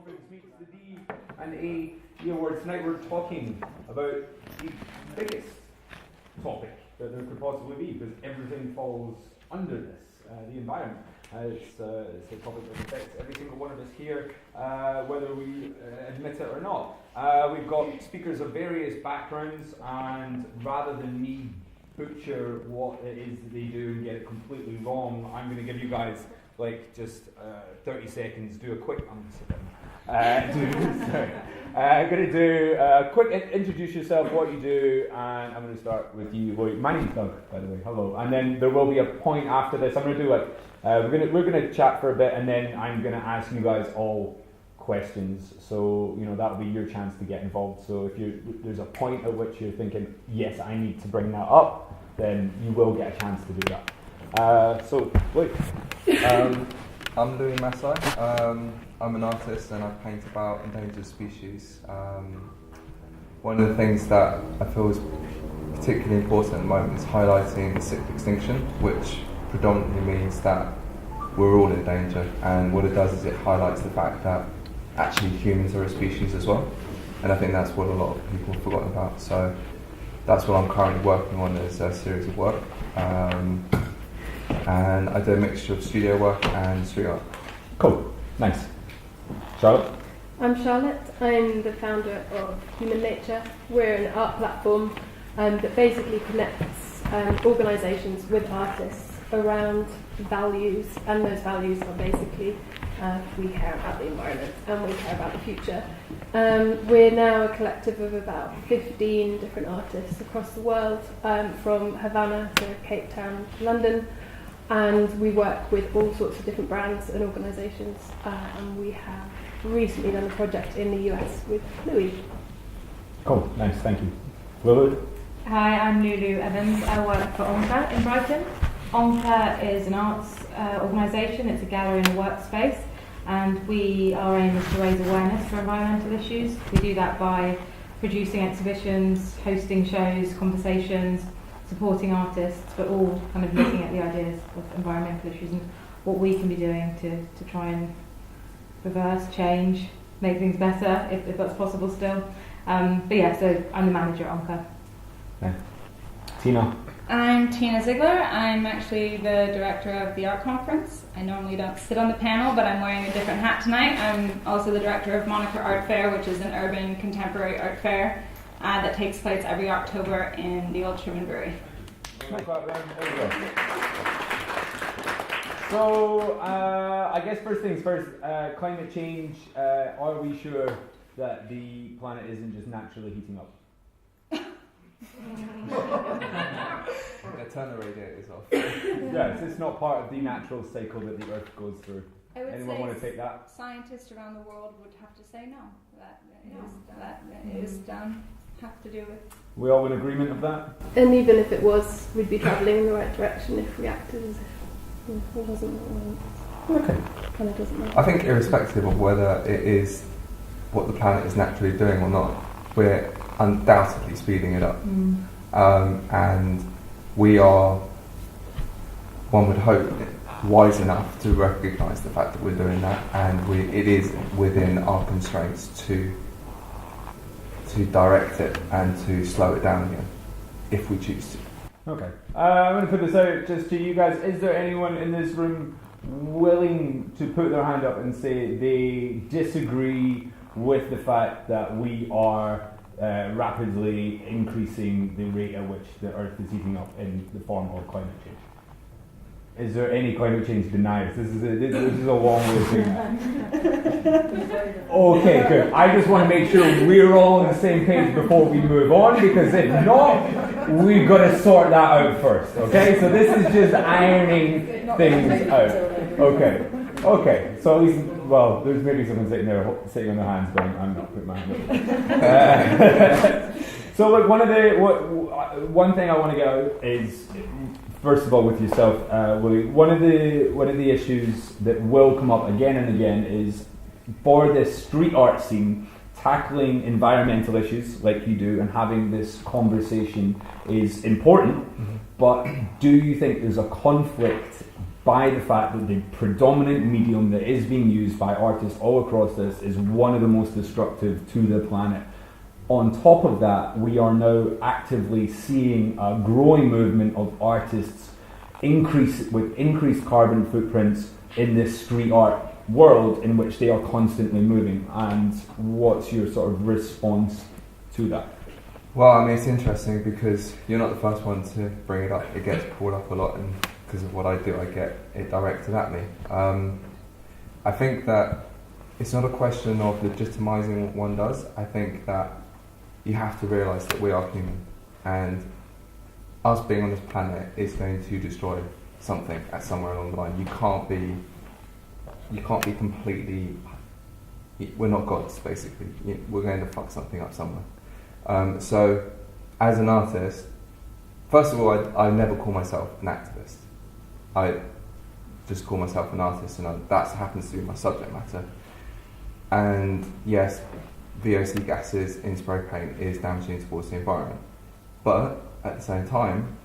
Conference meets the D&AD Awards. Tonight we're talking about the biggest topic that there could possibly be, because everything falls under this, the environment. It's a topic that affects every single one of us here, whether we admit it or not. We've got speakers of various backgrounds, and rather than me butcher what it is that they do and get it completely wrong, I'm going to give you guys like just 30 seconds, do a quick, I'm going to do a quick introduce yourself, what you do, and I'm going to start with you, Louis. My name's Doug, by the way, hello. And then there will be a point after this. I'm going to do like, we're going to chat for a bit, and then I'm going to ask you guys all questions, so you know that'll be your chance to get involved. So if there's a point at which you're thinking, yes, I need to bring that up, then you will get a chance to do that. So, Louis. I'm Louis Masai. I'm an artist and I paint about endangered species. One of the things that I feel is particularly important at the moment is highlighting the sixth extinction, which predominantly means that we're all in danger, and what it does is it highlights the fact that actually humans are a species as well, and I think that's what a lot of people have forgotten about. So that's what I'm currently working on, is a series of work, and I do a mixture of studio work and street art. Cool, nice. Charlotte? I'm Charlotte. I'm the founder of Human Nature. We're an art platform that basically connects organisations with artists around values, and those values are basically we care about the environment and we care about the future. We're now a collective of about 15 different artists across the world, from Havana to Cape Town to London, and we work with all sorts of different brands and organisations, and we have recently done a project in the US with Louis. Cool, nice, thank you. Lulu? Hi, I'm Lu-Lu Evans. I work for ONCA in Brighton. ONCA is an arts organisation. It's a gallery and a workspace, and our aim is to raise awareness for environmental issues. We do that by producing exhibitions, hosting shows, conversations, supporting artists, but all kind of looking at the ideas of environmental issues and what we can be doing to try and reverse, change, make things better, if that's possible still. But yeah, so I'm the manager at ONCA. Yeah. Tina? I'm Tina Ziegler. I'm actually the director of the art conference. I normally don't sit on the panel, but I'm wearing a different hat tonight. I'm also the director of Moniker Art Fair, which is an urban contemporary art fair that takes place every October in the Old Sherman Brewery. So, I guess first things first, climate change, are we sure that the planet isn't just naturally heating up? Turn the radiators off. Yes, it's not part of the natural cycle that the Earth goes through. I would Anyone say want to take that? Scientists around the world would have to say no. That is have to do with. We all in agreement of that? And even if it was, we'd be travelling in the right direction if we acted as if it doesn't. Okay. Kind of doesn't matter. I think irrespective of whether it is what the planet is naturally doing or not, we're undoubtedly speeding it up. And we are, one would hope, wise enough to recognise the fact that we're doing that, and it is within our constraints to direct it and to slow it down again, if we choose to. Okay. I'm going to put this out just to you guys. Is there anyone in this room willing to put their hand up and say they disagree with the fact that we are rapidly increasing the rate at which the Earth is heating up in the form of climate change? Is there any climate change deniers? This is a long way of saying that. Okay, good. I just want to make sure we're all on the same page before we move on, because if not, we've got to sort that out first. Okay, so this is just ironing things out. Okay. So at least, well, there's maybe someone sitting on their hands going, I'm not putting my hand up. So look, one thing I want to get out is, first of all, with yourself, Willie, one of the issues that will come up again and again is, for this street art scene, tackling environmental issues like you do and having this conversation is important. Mm-hmm. But do you think there's a conflict by the fact that the predominant medium that is being used by artists all across this is one of the most destructive to the planet. On top of that, we are now actively seeing a growing movement of artists with increased carbon footprints in this street art world in which they are constantly moving. And what's your sort of response to that? Well, I mean, it's interesting because you're not the first one to bring it up. It gets pulled up a lot, and because of what I do, I get it directed at me. I think that it's not a question of legitimizing what one does. I think that you have to realise that we are human, and us being on this planet is going to destroy something at somewhere along the line. You can't be completely. We're not gods, basically. We're going to fuck something up somewhere. So, as an artist, first of all, I never call myself an activist. I just call myself an artist, and that happens to be my subject matter. And yes, VOC gases in spray paint is damaging towards the environment. But at the same time,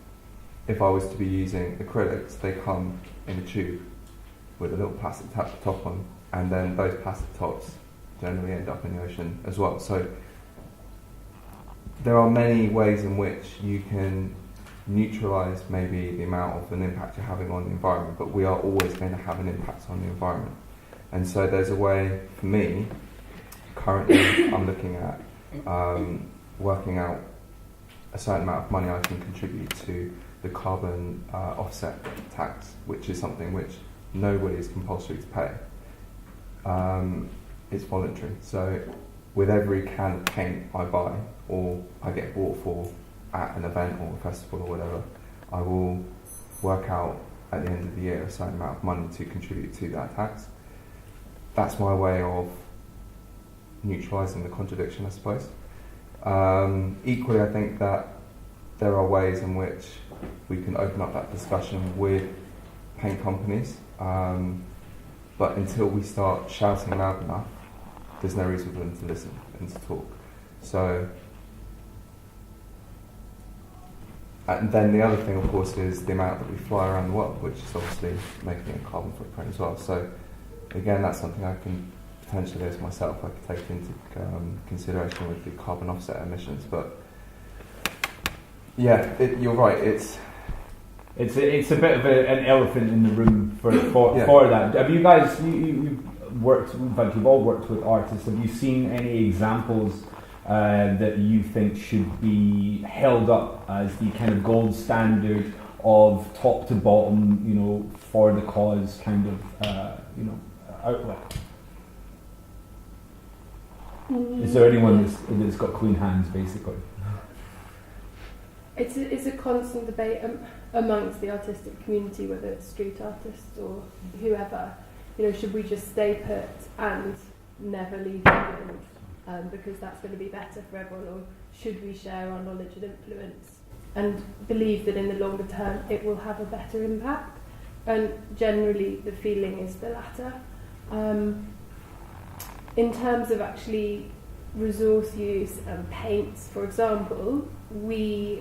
if I was to be using acrylics, they come in a tube with a little plastic top on, and then those plastic tops generally end up in the ocean as well. So there are many ways in which you can neutralise maybe the amount of an impact you're having on the environment, but we are always going to have an impact on the environment. And so there's a way, for me, currently I'm looking at working out a certain amount of money I can contribute to the carbon offset tax, which is something which nobody is compulsory to pay. It's voluntary. So with every can of paint I buy or I get bought for at an event or a festival or whatever, I will work out at the end of the year a certain amount of money to contribute to that tax. That's my way of neutralising the contradiction, I suppose. Equally, I think that there are ways in which we can open up that discussion with paint companies, but until we start shouting loud enough, there's no reason for them to listen and to talk. So, and then the other thing, of course, is the amount that we fly around the world, which is obviously making a carbon footprint as well. So, again, that's something I can potentially, as myself, I could take into consideration with the carbon offset emissions. But yeah, you're right. It's a bit of an elephant in the room for that. Have you guys you've worked? In fact, you've all worked with artists. Have you seen any examples that you think should be held up as the kind of gold standard of top to bottom, for the cause kind of, outlet? Is there anyone that's got clean hands, basically? It's a constant debate amongst the artistic community, whether it's street artists or whoever. Should we just stay put and never leave England because that's going to be better for everyone, or should we share our knowledge and influence and believe that in the longer term it will have a better impact? And generally the feeling is the latter. In terms of actually resource use and paints, for example, we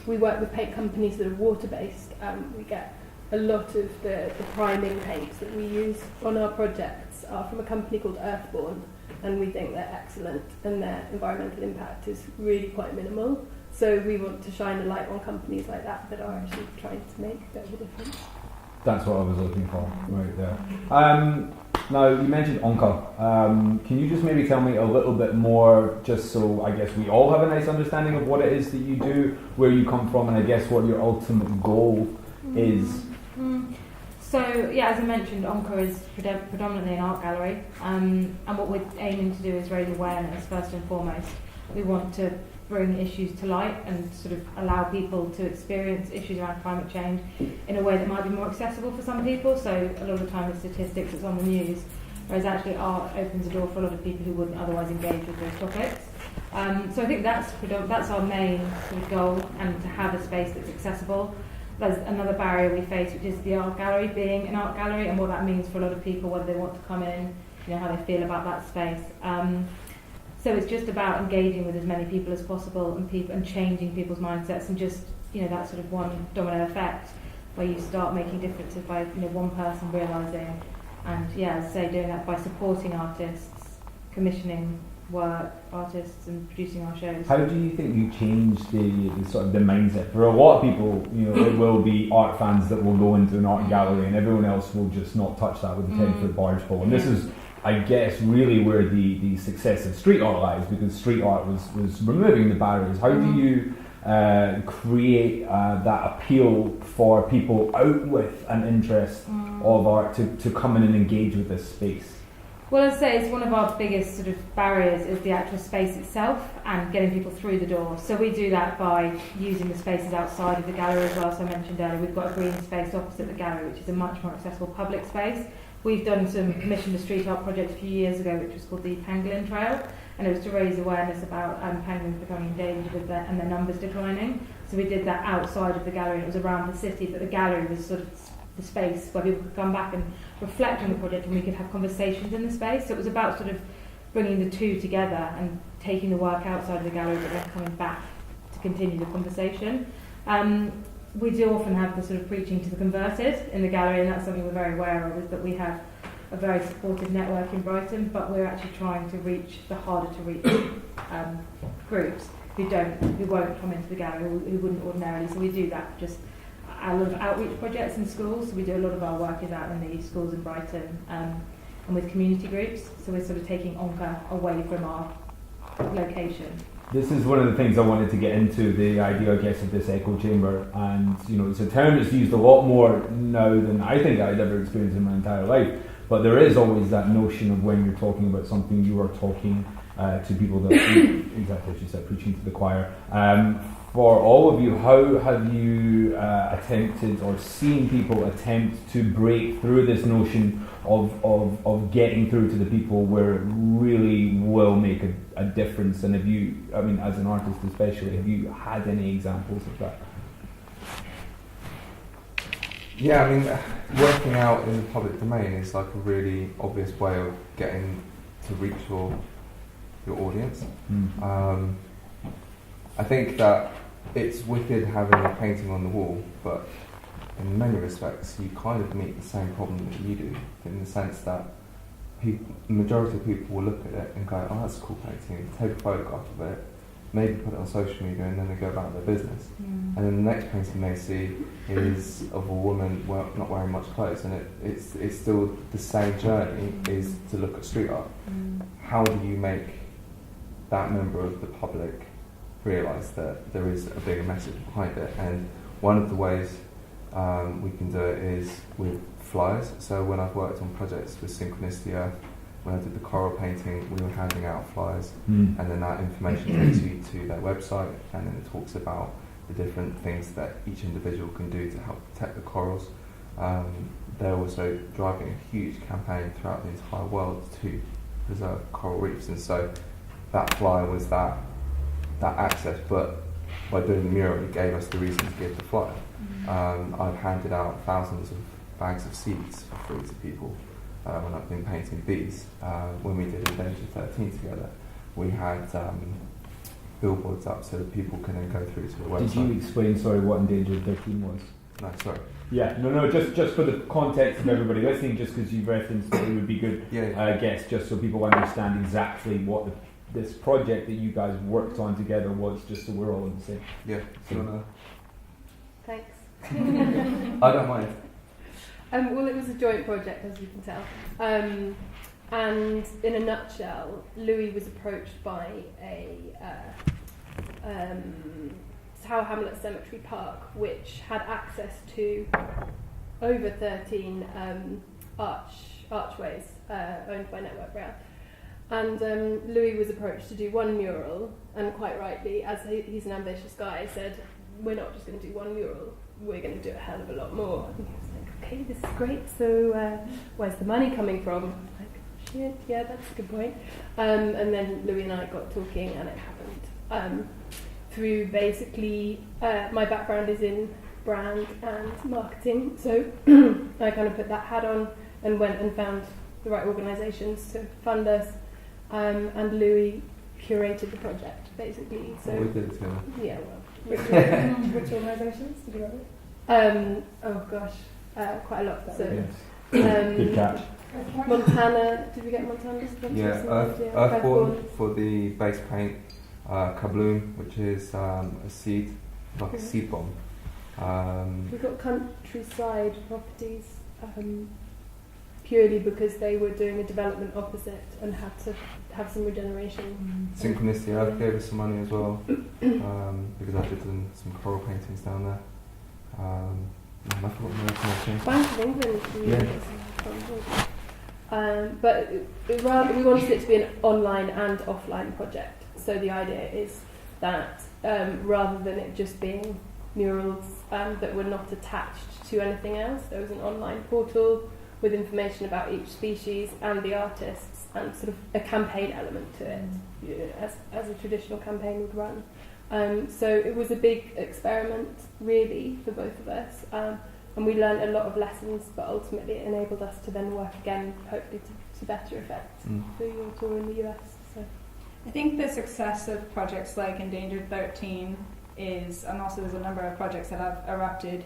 work with paint companies that are water-based. We get a lot of the priming paints that we use on our projects are from a company called Earthborn, and we think they're excellent and their environmental impact is really quite minimal. So we want to shine a light on companies like that are actually trying to make a bit of a difference. That's what I was looking for right there. Now, you mentioned ONCA. Can you just maybe tell me a little bit more, just so I guess we all have a nice understanding of what it is that you do, where you come from, and I guess what your ultimate goal is? So, yeah, as I mentioned, ONCA is predominantly an art gallery, and what we're aiming to do is raise awareness, first and foremost. We want to bring issues to light and sort of allow people to experience issues around climate change in a way that might be more accessible for some people. So a lot of the time it's statistics, it's on the news, whereas actually art opens the door for a lot of people who wouldn't otherwise engage with those topics. So I think that's our main sort of goal, and to have a space that's accessible. There's another barrier we face, which is the art gallery being an art gallery, and what that means for a lot of people, whether they want to come in, how they feel about that space. So it's just about engaging with as many people as possible and changing people's mindsets, and just that sort of one domino effect. where you start making differences by one person realising, and as I say, doing that by supporting artists, commissioning work, artists, and producing our shows. How do you think you change the sort of the mindset? For a lot of people, it will be art fans that will go into an art gallery, and everyone else will just not touch that with a 10-foot barge pole. And this is, I guess, really where the success of street art lies, because street art was removing the barriers. How do you create that appeal for people out with an interest of art to come in and engage with this space? Well, as I say, it's one of our biggest sort of barriers is the actual space itself and getting people through the door. So we do that by using the spaces outside of the gallery as well. So I mentioned earlier, we've got a green space opposite the gallery, which is a much more accessible public space. We've done some commissioned a street art project a few years ago, which was called the Pangolin Trail, and it was to raise awareness about pangolins becoming endangered and their numbers declining. So we did that outside of the gallery, and it was around the city, but the gallery was sort of the space where people could come back and reflect on the project, and we could have conversations in the space. So it was about sort of bringing the two together and taking the work outside of the gallery, but then coming back to continue the conversation. We do often have the sort of preaching to the converted in the gallery, and that's something we're very aware of, is that we have a very supportive network in Brighton, but we're actually trying to reach the harder to reach groups who won't come into the gallery, who wouldn't ordinarily. So we do that just a lot of outreach projects in schools. So we do a lot of our work is out in the schools in Brighton and with community groups. So we're sort of taking ONCA away from our location. This is one of the things I wanted to get into, the idea, I guess, of this echo chamber. And, it's a term that's used a lot more now than I think I'd ever experienced in my entire life. But there is always that notion of when you're talking about something, you are talking to people that, exactly as you said, preaching to the choir. For all of you, how have you attempted or seen people attempt to break through this notion of getting through to the people where it really will make a difference? And have you, as an artist especially, have you had any examples of that? Yeah, working out in the public domain is like a really obvious way of getting to reach your audience. I think that it's wicked having a painting on the wall, but in many respects you kind of meet the same problem that you do, in the sense that the majority of people will look at it and go, oh, that's a cool painting, take a photograph of it, maybe put it on social media, and then they go about their business. And then the next painting they see is of a woman not wearing much clothes, and it's still the same journey, is to look at street art. How do you make that member of the public realise that there is a bigger message behind it? And one of the ways we can do it is with flyers. So when I've worked on projects with Synchronicity Earth, when I did the coral painting, we were handing out flyers, and then that information takes you to their website, and then it talks about the different things that each individual can do to help protect the corals. They're also driving a huge campaign throughout the entire world to preserve coral reefs, and so that flyer was that access, but by doing the mural it gave us the reason to give the flyer. I've handed out thousands of bags of seeds for free to people when I've been painting bees. When we did Endangered 13 together, we had billboards up so that people can then go through to the website. Did you explain, what Endangered 13 was? No, sorry. Yeah, just for the context of everybody listening, just because you've referenced it, it would be good, I guess, just so people understand exactly what this project that you guys worked on together was, just so we're all in the same. Yeah, so, Thanks. I don't mind. Well, it was a joint project, as you can tell. And in a nutshell, Louis was approached by a Tower Hamlets Cemetery Park, which had access to over 13 archways owned by Network Rail. And Louis was approached to do one mural, and quite rightly, as he's an ambitious guy, said, we're not just going to do one mural, we're going to do a hell of a lot more. And he was like, okay, this is great, so where's the money coming from? I'm like, shit, yeah, that's a good point. And then Louis and I got talking, and it happened. Through basically, my background is in brand and marketing, so I kind of put that hat on and went and found the right organisations to fund us, and Louis curated the project, basically. So we did it together. yeah, well, which organisations did you work with? Oh gosh, quite a lot. So, Yes. Good catch. Montana. Did we get Montana's? Yeah, Earthborn for the base paint. Kabloom, which is a seed, like a seed bomb. We've got Countryside Properties, purely because they were doing a development opposite and had to have some regeneration. Synchronicity Earth gave us some money as well, because I did some coral paintings down there. I forgot my recommendation. Bank of England. But we wanted it to be an online and offline project. So the idea is that rather than it just being murals that were not attached to anything else, there was an online portal with information about each species and the artists, and sort of a campaign element to it, as a traditional campaign would run. So it was a big experiment, really, for both of us, and we learned a lot of lessons, but ultimately it enabled us to then work again, hopefully to better effect for your tour in the US. So. I think the success of projects like Endangered 13 is, and also there's a number of projects that have erupted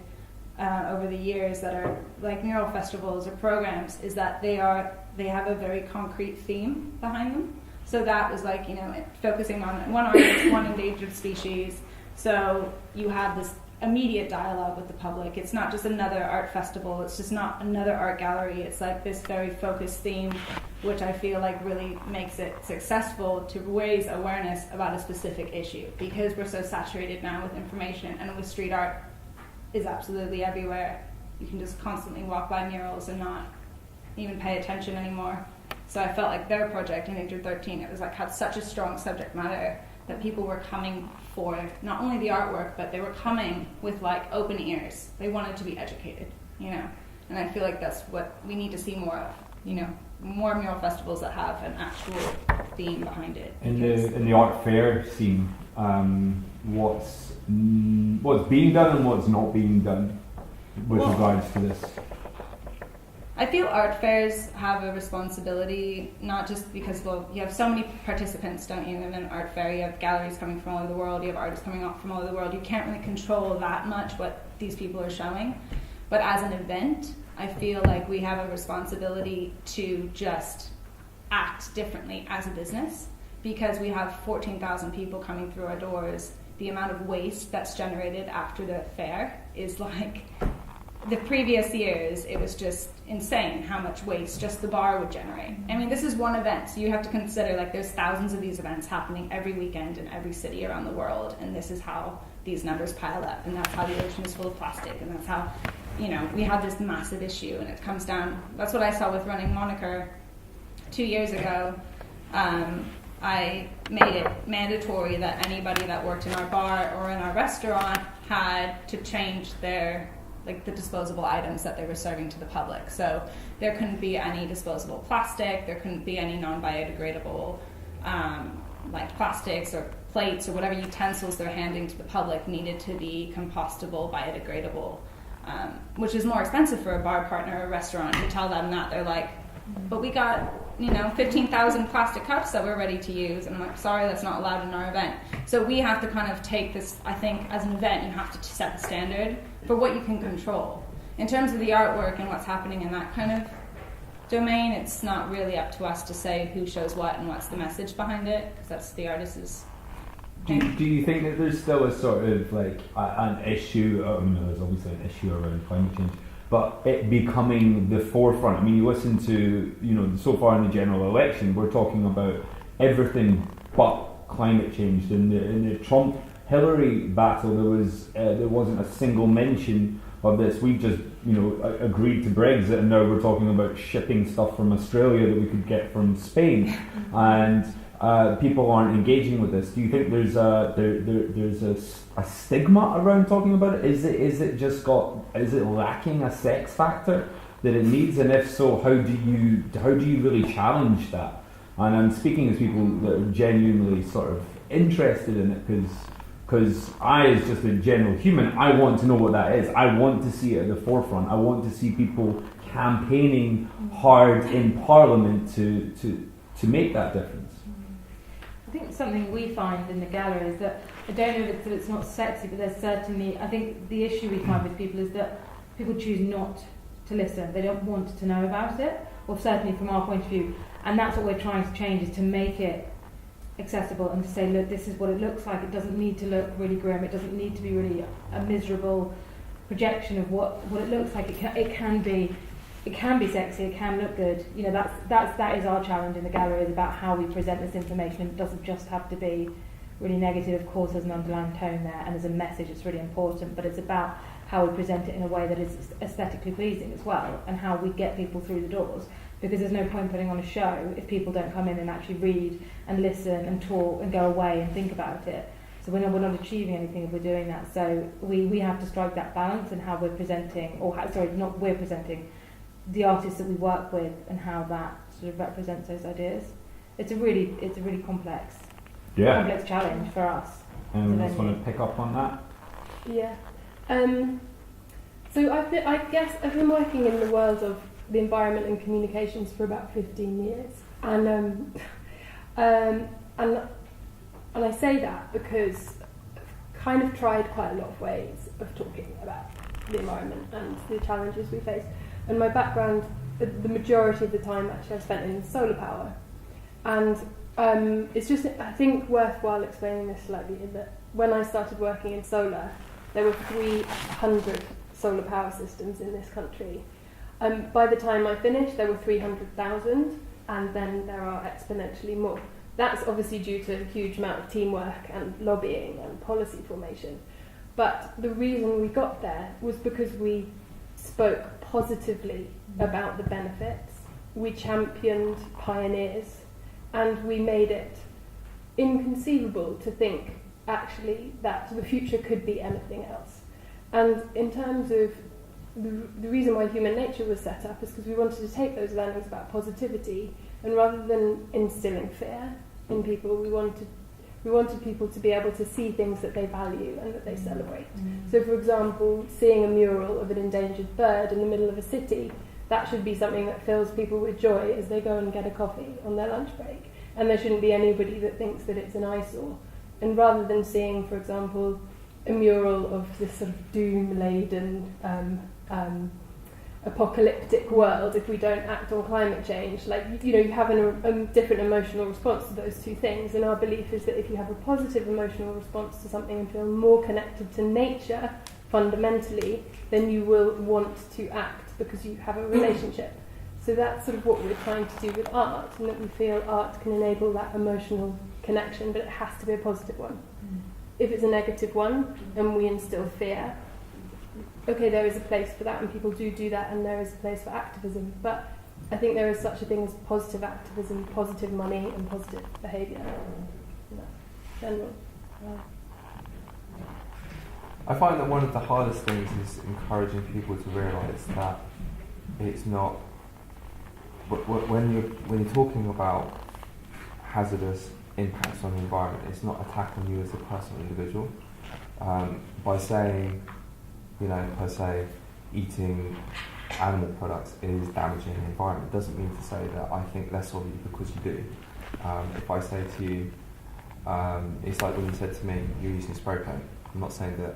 over the years that are like mural festivals or programs, is that they have a very concrete theme behind them. So that was like, focusing on one artist, one endangered species. So you have this immediate dialogue with the public. It's not just another art festival, it's just not another art gallery. It's like this very focused theme, which I feel like really makes it successful to raise awareness about a specific issue, because we're so saturated now with information, and with street art is absolutely everywhere. You can just constantly walk by murals and not even pay attention anymore. So I felt like their project, Endangered 13, it was like had such a strong subject matter that people were coming for not only the artwork, but they were coming with like open ears. They wanted to be educated, and I feel like that's what we need to see more of, more mural festivals that have an actual theme behind it. In the art fair scene, what's being done and what's not being done with regards to this? I feel art fairs have a responsibility, not just because, you have so many participants, don't you, in an art fair. You have galleries coming from all over the world, you have artists coming up from all over the world. You can't really control that much what these people are showing. But as an event, I feel like we have a responsibility to just act differently as a business, because we have 14,000 people coming through our doors. The amount of waste that's generated after the fair is like... The previous years, it was just insane how much waste just the bar would generate. I mean, this is one event, so you have to consider there's thousands of these events happening every weekend in every city around the world, and this is how these numbers pile up, and that's how the ocean is full of plastic, and that's how, we have this massive issue, and it comes down. That's what I saw with running Moniker 2 years ago. I made it mandatory that anybody that worked in our bar or in our restaurant had to change their the disposable items that they were serving to the public. So there couldn't be any disposable plastic, there couldn't be any non-biodegradable plastics or plates or whatever utensils they're handing to the public needed to be compostable, biodegradable, which is more expensive for a bar partner or a restaurant. You tell them that, they're like, but we got 15,000 plastic cups that we're ready to use. And I'm like, sorry, that's not allowed in our event. So we have to kind of take this, I think, as an event, you have to set the standard for what you can control. In terms of the artwork and what's happening in that kind of domain, it's not really up to us to say who shows what and what's the message behind it, because that's the artist's thing. Do you think that there's still a sort of an issue, there's obviously an issue around climate change, but it becoming the forefront? I mean, you listen to, so far in the general election, we're talking about everything but climate change. In the Trump-Hillary battle, there wasn't a single mention of this. We just, agreed to Brexit, and now we're talking about shipping stuff from Australia that we could get from Spain, and people aren't engaging with this. Do you think there's a stigma around talking about it? Is it lacking a sex factor that it needs? And if so, how do you really challenge that? And I'm speaking as people that are genuinely sort of interested in it, because I, as just a general human, I want to know what that is. I want to see it at the forefront. I want to see people campaigning hard in Parliament to make that difference. I think something we find in the gallery is that I don't know that it's not sexy, but there's certainly, I think the issue we find with people is that people choose not to listen. They don't want to know about it, or certainly from our point of view. And that's what we're trying to change, is to make it accessible and to say, look, this is what it looks like. It doesn't need to look really grim. It doesn't need to be really a miserable projection of what it looks like. It can be sexy. It can look good. You know, that is our challenge in the gallery, is about how we present this information. It doesn't just have to be really negative. Of course, there's an underlying tone there, and there's a message that's really important. But it's about how we present it in a way that is aesthetically pleasing as well, and how we get people through the doors. Because there's no point putting on a show if people don't come in and actually read and listen and talk and go away and think about it. So we're not achieving anything if we're doing that. So we have to strike that balance in how we're presenting, not we're presenting, the artists that we work with, and how that sort of represents those ideas. It's a really complex challenge for us. And I just want to pick up on that. Yeah. So I guess I've been working in the world of the environment and communications for about 15 years, and I say that because I've kind of tried quite a lot of ways of talking about the environment and the challenges we face. And my background, the majority of the time actually I've spent in solar power, and it's just, I think, worthwhile explaining this slightly, in that when I started working in solar, there were 300 solar power systems in this country. By the time I finished, there were 300,000, and then there are exponentially more. That's obviously due to a huge amount of teamwork and lobbying and policy formation. But the reason we got there was because we spoke positively about the benefits, we championed pioneers, and we made it inconceivable to think, actually, that the future could be anything else. And in terms of the reason why Human Nature was set up is because we wanted to take those learnings about positivity, and rather than instilling fear in people, we wanted people to be able to see things that they value and that they celebrate. So, for example, seeing a mural of an endangered bird in the middle of a city, that should be something that fills people with joy as they go and get a coffee on their lunch break. And there shouldn't be anybody that thinks that it's an eyesore. And rather than seeing, for example, a mural of this sort of doom-laden apocalyptic world if we don't act on climate change, you have a different emotional response to those two things. And our belief is that if you have a positive emotional response to something and feel more connected to nature fundamentally, then you will want to act because you have a relationship. So that's sort of what we're trying to do with art, and that we feel art can enable that emotional connection, but it has to be a positive one. If it's a negative one and we instill fear, okay, there is a place for that, and people do that, and there is a place for activism. But I think there is such a thing as positive activism, positive money, and positive behaviour in that general. I find that one of the hardest things is encouraging people to realise that it's not, when you're talking about hazardous impacts on the environment, it's not attack on you as a personal individual. By saying, per se, eating animal products is damaging the environment doesn't mean to say that I think less of you because you do. If I say to you, it's like when you said to me, you're using spray paint. I'm not saying that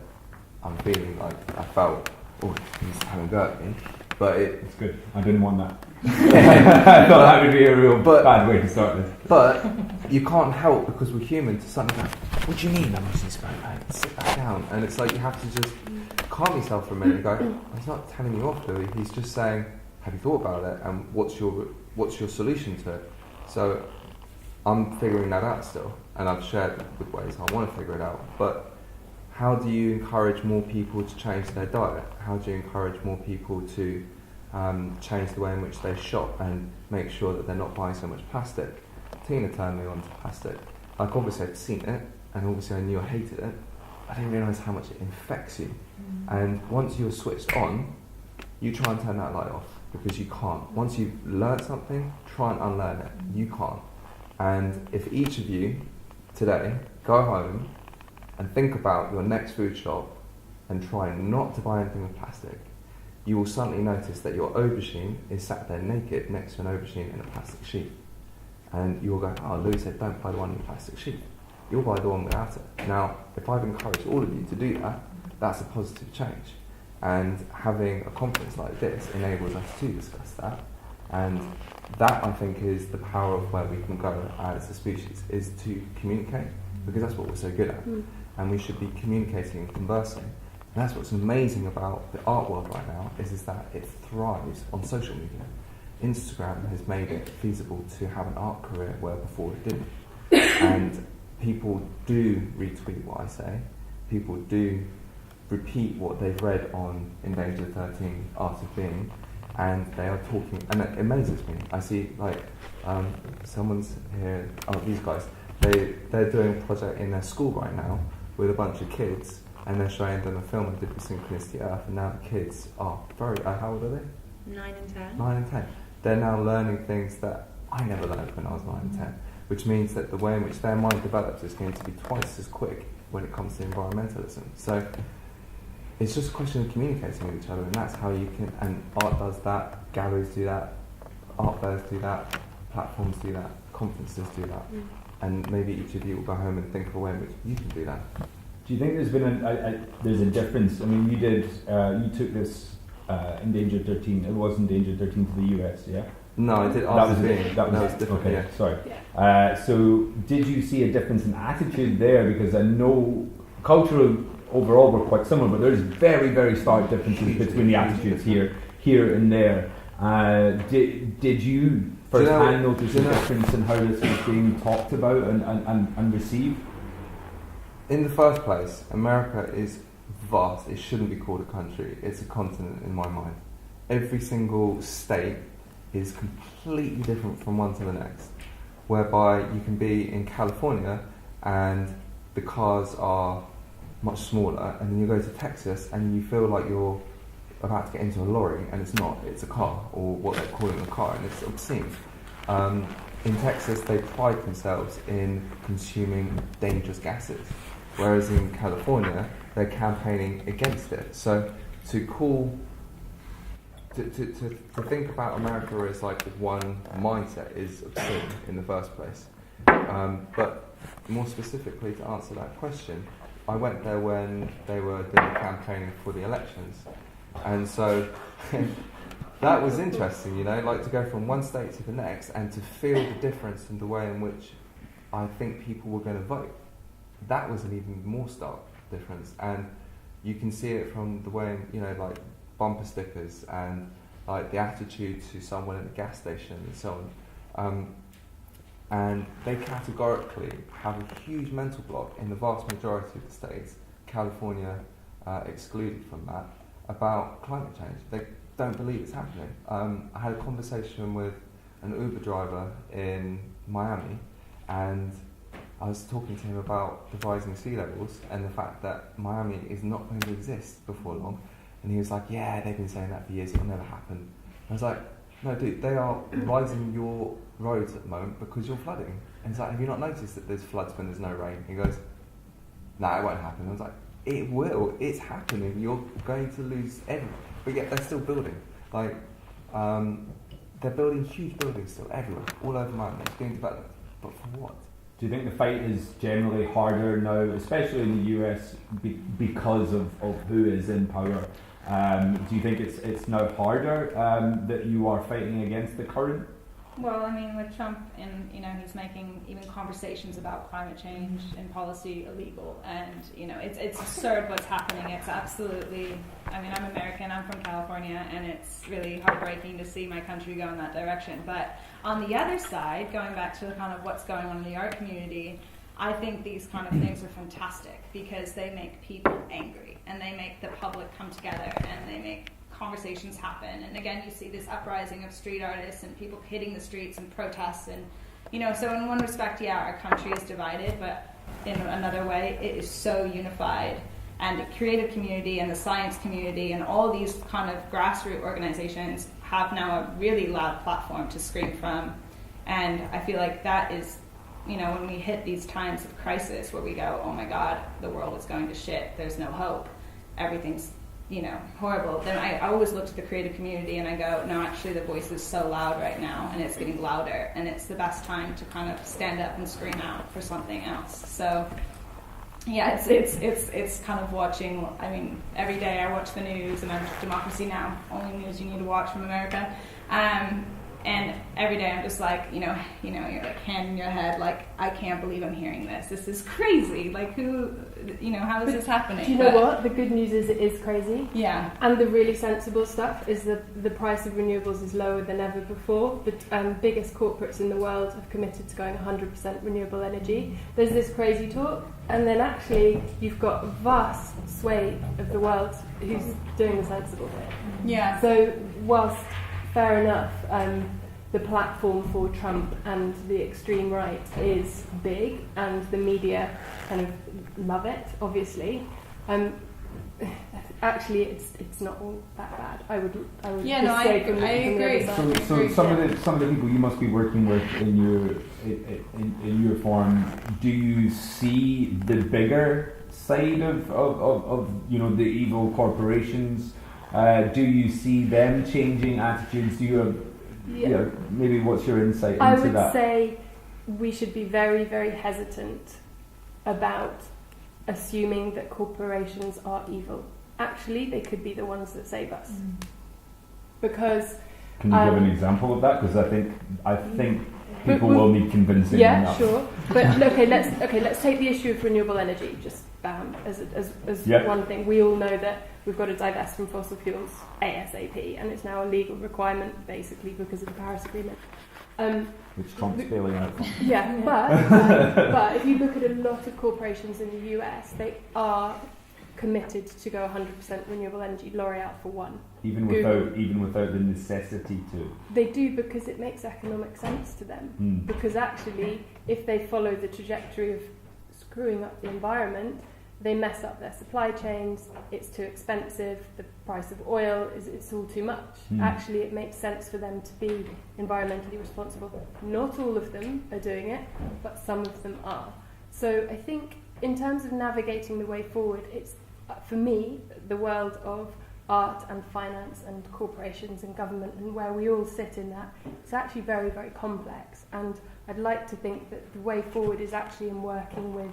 I'm feeling like I felt, he's having a go at me, but it's good. I didn't want that. I thought that would be a real bad way to start this. But you can't help, because we're human, to suddenly go, what do you mean I'm using spray paint? Sit back down. And it's like you have to just calm yourself for a minute and go, he's not telling me off, Louis. He's just saying, have you thought about it? And what's your solution to it? So I'm figuring that out still, and I've shared with ways I want to figure it out. But how do you encourage more people to change their diet? How do you encourage more people to change the way in which they shop and make sure that they're not buying so much plastic? Tina turned me on to plastic. Like, obviously I'd seen it, and obviously I knew I hated it. I didn't realise how much it infects you. And once you're switched on, you try and turn that light off, because you can't. Once you've learned something, try and unlearn it. You can't. And if each of you today go home and think about your next food shop and try not to buy anything with plastic, you will suddenly notice that your aubergine is sat there naked next to an aubergine in a plastic sheet. And you will go, Louis said don't buy the one in the plastic sheet. you'll buy the one without it. Now, if I've encouraged all of you to do that, that's a positive change. And having a conference like this enables us to discuss that. And that, I think, is the power of where we can go as a species, is to communicate, because that's what we're so good at. And we should be communicating and conversing. And that's what's amazing about the art world right now, is that it thrives on social media. Instagram has made it feasible to have an art career where before it didn't. And people do retweet what I say. People do repeat what they've read on Endangered 13, Art of Being, and they are talking, and it amazes me. I see, like, someone's here, these guys, they're doing a project in their school right now with a bunch of kids, and they're showing them a film I did with Synchronicity Earth, and now the kids are very, how old are they? 9 and 10. 9 and 10. They're now learning things that I never learned when I was 9 and 10, which means that the way in which their mind develops is going to be twice as quick when it comes to environmentalism. So it's just a question of communicating with each other, and that's how you can, and art does that, galleries do that, art fairs do that, platforms do that, conferences do that, and maybe each of you will go home and think of a way in which you can do that. Do you think there's been there's a difference? I mean, you took this Endangered 13, it was Endangered 13 to the US, yeah? No, I did That art was of being. that was different. okay. Yeah. Sorry. So, did you see a difference in attitude there? Because I know cultural overall we're quite similar, but there's very, very stark differences between the attitudes here and there. Did you firsthand notice a difference in how this was being talked about and received? In the first place, America is vast. It shouldn't be called a country. It's a continent in my mind. Every single state is completely different from one to the next, whereby you can be in California and the cars are much smaller, and then you go to Texas and you feel like you're about to get into a lorry, and it's not, it's a car, or what they're calling a car, and it's obscene. In Texas, they pride themselves in consuming dangerous gases, whereas in California, they're campaigning against it. So to think about America as like one mindset is obscene in the first place. But more specifically, to answer that question, I went there when they were doing campaigning for the elections, and so that was interesting, you know, like to go from one state to the next and to feel the difference in the way in which I think people were going to vote. That was an even more stark difference, and you can see it from the way, you know, like bumper stickers and like the attitude to someone at the gas station and so on. And they categorically have a huge mental block in the vast majority of the states, California excluded from that, about climate change. They don't believe it's happening. I had a conversation with an Uber driver in Miami, and I was talking to him about the rising sea levels and the fact that Miami is not going to exist before long. And he was like, yeah, they've been saying that for years, it'll never happen. I was like, no, dude, they are rising your roads at the moment because you're flooding. And he's like, have you not noticed that there's floods when there's no rain? He goes, no, it won't happen. I was like, it will, it's happening, you're going to lose everything. But yet they're still building. Like, they're building huge buildings still everywhere, all over Miami. It's being developed. But for what? Do you think the fight is generally harder now, especially in the US, because of who is in power? Do you think it's now harder that you are fighting against the current? Well, I mean, with Trump, and you know, he's making even conversations about climate change and policy illegal, and you know, it's absurd what's happening. It's absolutely. I mean, I'm American. I'm from California, and it's really heartbreaking to see my country go in that direction. But on the other side, going back to kind of what's going on in the art community, I think these kind of things are fantastic because they make people angry and they make the public come together and they make conversations happen. And again, you see this uprising of street artists and people hitting the streets and protests, and you know, so in one respect, yeah, our country is divided, but in another way, it is so unified. And the creative community and the science community and all these kind of grassroots organizations have now a really loud platform to scream from. And I feel like that is, you know, when we hit these times of crisis where we go, oh my God, the world is going to shit, there's no hope, everything's horrible, then I always look to the creative community and I go, no, actually the voice is so loud right now and it's getting louder and it's the best time to kind of stand up and scream out for something else. So yeah, it's kind of watching. I mean, every day I watch the news and I'm Democracy Now! Only news you need to watch from America. And every day I'm just like, you're like hand in your head, like, I can't believe I'm hearing this. This is crazy. Like, how is this happening? Do you know what? The good news is it is crazy. Yeah. And the really sensible stuff is that the price of renewables is lower than ever before. The biggest corporates in the world have committed to going 100% renewable energy. There's this crazy talk, and then actually you've got a vast swathe of the world who's doing the sensible bit. Yeah. So whilst fair enough, the platform for Trump and the extreme right is big, and the media kind of love it, obviously. Actually, it's not all that bad. I would Yeah, just no, say I from the agree. other side. So some of the people you must be working with in your forum, do you see the bigger side of the evil corporations? Do you see them changing attitudes? Do you have maybe what's your insight into that? I would say we should be very, very hesitant about assuming that corporations are evil. Actually, they could be the ones that save us. Because can you give an example of that? Because I think people will need convincing. Yeah, enough. sure. But let's take the issue of renewable energy. Just as one thing. We all know that we've got to divest from fossil fuels ASAP, and it's now a legal requirement, basically, because of the Paris Agreement. Which Trump's bailing out from. Yeah, but if you look at a lot of corporations in the US, they are committed to go 100% renewable energy. L'Oreal, for one. Even without the necessity to. They do, because it makes economic sense to them. Because actually, if they follow the trajectory of screwing up the environment, they mess up their supply chains, it's too expensive, the price of oil, it's all too much. Actually, it makes sense for them to be environmentally responsible. Not all of them are doing it, but some of them are. So I think in terms of navigating the way forward, it's, for me, the world of art and finance and corporations and government and where we all sit in that, it's actually very, very complex. And I'd like to think that the way forward is actually in working with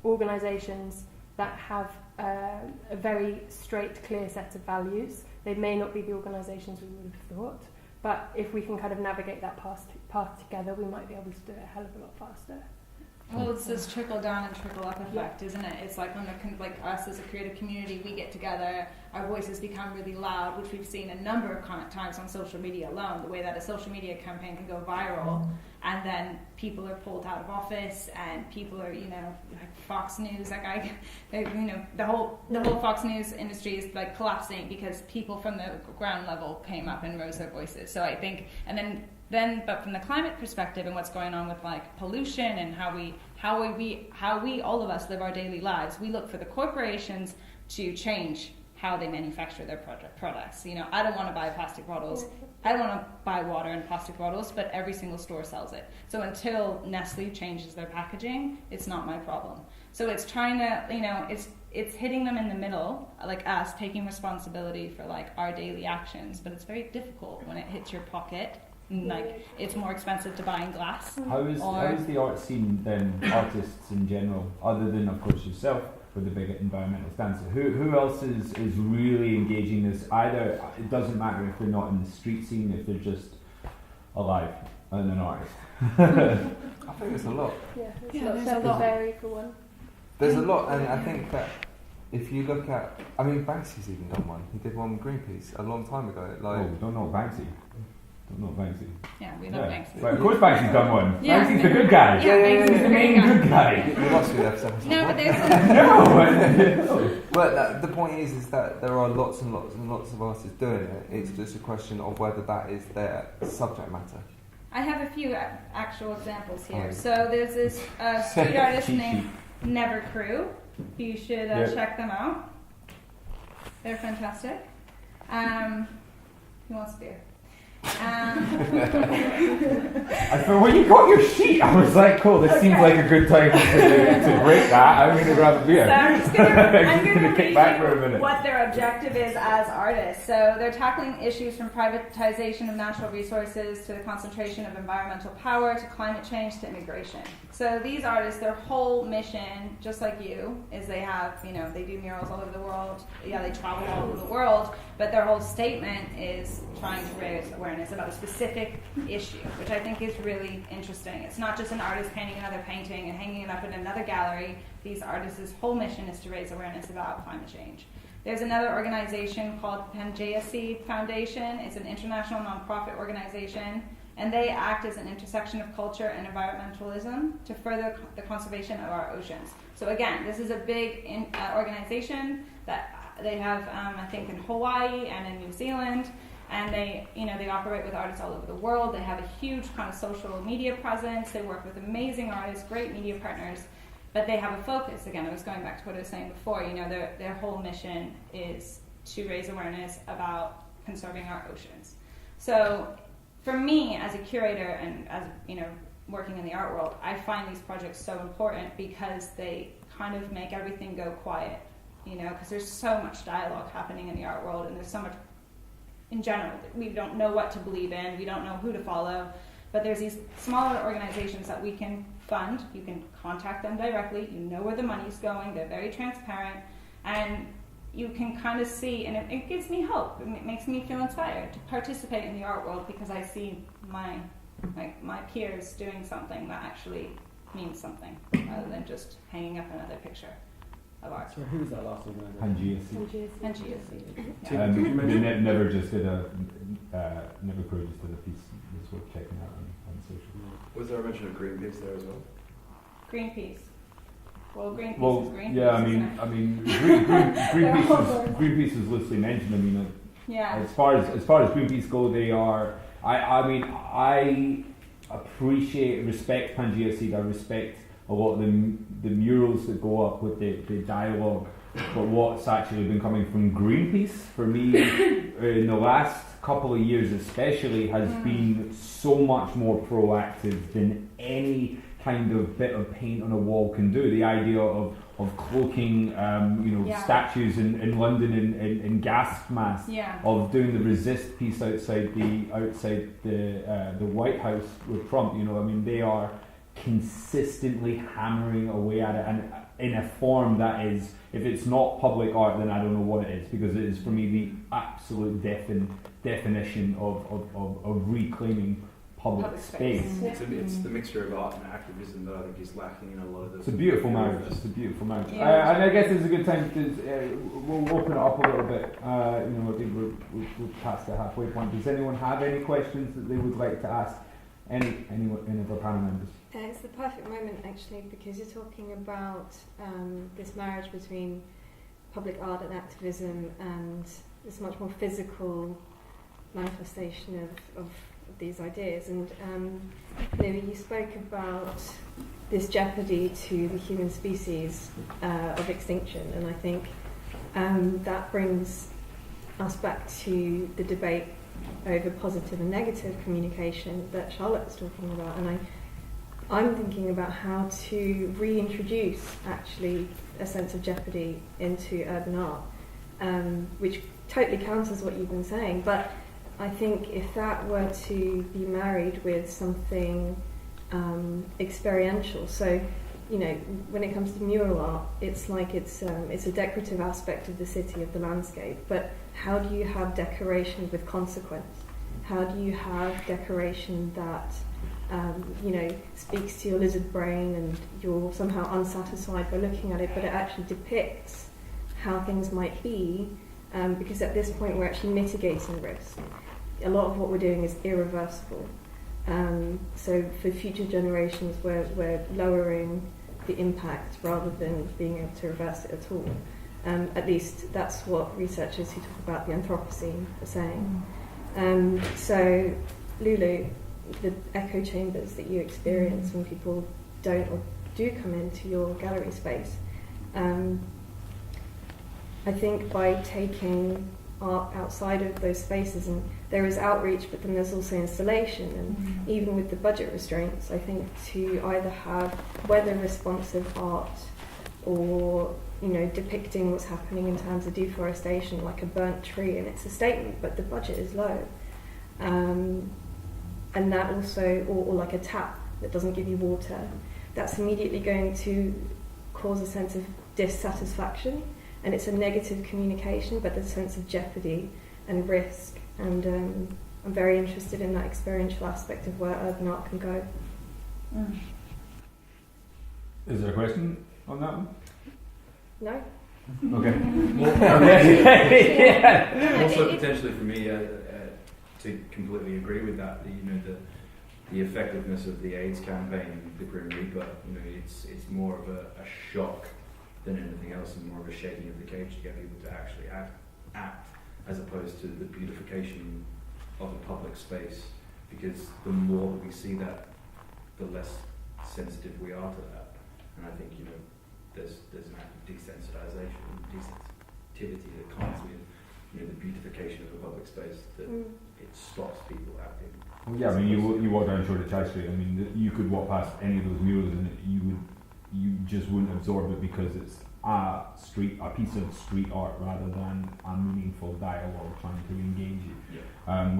organisations that have a very straight, clear set of values. They may not be the organisations we would have thought, but if we can kind of navigate that path together, we might be able to do it a hell of a lot faster. Well, it's this trickle down and trickle up effect, isn't it? It's like when us as a creative community, we get together, our voices become really loud, which we've seen a number of times on social media alone. The way that a social media campaign can go viral, and then people are pulled out of office, and people are, like Fox News, the whole Fox News industry is like collapsing because people from the ground level came up and rose their voices. So I think, and then, but from the climate perspective and what's going on with like pollution and how we all of us live our daily lives, we look for the corporations to change how they manufacture their products. I don't want to buy plastic bottles. I don't want to buy water in plastic bottles, but every single store sells it. So until Nestle changes their packaging, it's not my problem. So it's trying to, it's hitting them in the middle, like us taking responsibility for like our daily actions, but it's very difficult when it hits your pocket. Like, it's more expensive to buy in glass. How is the art scene then, artists in general, other than of course yourself with the big environmental stance? Who else is really engaging this? Either it doesn't matter if they're not in the street scene, if they're just alive and an artist. I think there's a lot. Yeah, there's a lot. Berry for one. There's a lot, and I think that if you look at, Banksy's even done one. He did one with Greenpeace a long time ago. Don't know Banksy. Yeah, we know Banksy. But of course Banksy's done one. Yeah. Banksy's the good guy. Banksy's the main good guy. You lost me there for a second. No, but there's No. But the point is that there are lots and lots and lots of artists doing it. It's just a question of whether that is their subject matter. I have a few actual examples here. So there's this street artist named Never Crew. You should check them out. They're fantastic. Who wants beer? I thought when you got your sheet, I was like, cool, this seems like a good time to break that. I'm going to grab a beer. So I'm just going to kick back for a minute. what their objective is as artists. So they're tackling issues from privatization of natural resources to the concentration of environmental power to climate change to immigration. So these artists, their whole mission, just like you, is they have, they do murals all over the world. Yeah, they travel all over the world, but their whole statement is trying to raise awareness about a specific issue, which I think is really interesting. It's not just an artist painting another painting and hanging it up in another gallery. These artists' whole mission is to raise awareness about climate change. There's another organization called Pangolin Foundation. It's an international nonprofit organization, and they act as an intersection of culture and environmentalism to further the conservation of our oceans. So again, this is a big organization that they have, I think, in Hawaii and in New Zealand, and they operate with artists all over the world. They have a huge kind of social media presence. They work with amazing artists, great media partners, but they have a focus. Again, I was going back to what I was saying before. Their whole mission is to raise awareness about conserving our oceans. So for me, as a curator and as working in the art world, I find these projects so important because they kind of make everything go quiet. Because there's so much dialogue happening in the art world, and there's so much, in general, we don't know what to believe in, we don't know who to follow, but there's these smaller organizations that we can fund. You can contact them directly, you know where the money's going, they're very transparent, and you can kind of see, and it gives me hope, it makes me feel inspired to participate in the art world because I see my peers doing something that actually means something, rather than just hanging up another picture of art. So who was that last organisation? Pangolin. Never just did never just did a piece. It's worth checking out on social media. Was there a mention of Greenpeace there as well? Greenpeace. Well, Greenpeace is Greenpeace. Yeah, Greenpeace is loosely mentioned. Yeah. As far as Greenpeace go, they are. I respect Pangea. I respect a lot of the murals that go up with the dialogue, but what's actually been coming from Greenpeace for me in the last couple of years especially has been so much more proactive than any kind of bit of paint on a wall can do. The idea of cloaking statues in London in gas masks, of doing the resist piece outside the White House with Trump. They are consistently hammering away at it, and in a form that is, if it's not public art, then I don't know what it is, because it is for me the absolute definition of reclaiming public space. It's the mixture of art and activism that I think is lacking in a lot of the... It's a beautiful marriage. Yeah. And I guess it's a good time to we'll open it up a little bit. I think we're past the halfway point. Does anyone have any questions that they would like to ask any of our panel members? It's the perfect moment, actually, because you're talking about this marriage between public art and activism and this much more physical manifestation of these ideas. And you spoke about this jeopardy to the human species of extinction, and I think that brings us back to the debate over positive and negative communication that Charlotte was talking about. And I'm thinking about how to reintroduce actually a sense of jeopardy into urban art, which totally counters what you've been saying. But I think if that were to be married with something experiential, so when it comes to mural art, it's like it's a decorative aspect of the city, of the landscape. But how do you have decoration with consequence? How do you have decoration that speaks to your lizard brain and you're somehow unsatisfied by looking at it, but it actually depicts how things might be, because at this point we're actually mitigating risk. A lot of what we're doing is irreversible. So for future generations we're lowering the impact rather than being able to reverse it at all. At least that's what researchers who talk about the Anthropocene are saying. So Lulu, the echo chambers that you experience when people don't or do come into your gallery space, I think by taking art outside of those spaces, and there is outreach, but then there's also installation, and even with the budget restraints, I think to either have weather responsive art or depicting what's happening in terms of deforestation, like a burnt tree, and it's a statement, but the budget is low, and that also, or like a tap that doesn't give you water, that's immediately going to cause a sense of dissatisfaction, and it's a negative communication, but there's a sense of jeopardy and risk, and I'm very interested in that experiential aspect of where urban art can go. Is there a question on that one? No? Okay. Also, potentially for me, to completely agree with that, the effectiveness of the AIDS campaign, the Grim Reaper, it's more of a shock than anything else, and more of a shaking of the cage to get people to actually act, as opposed to the beautification of a public space. Because the more that we see that, the less sensitive we are to that. And I think there's an act of desensitization and desensitivity that comes with the beautification of a public space, that it stops people acting. Well, yeah, I mean, you walk down Shoreditch High Street. I mean, you could walk past any of those murals, and you just wouldn't absorb it, because it's a piece of street art rather than a meaningful dialogue trying to engage you,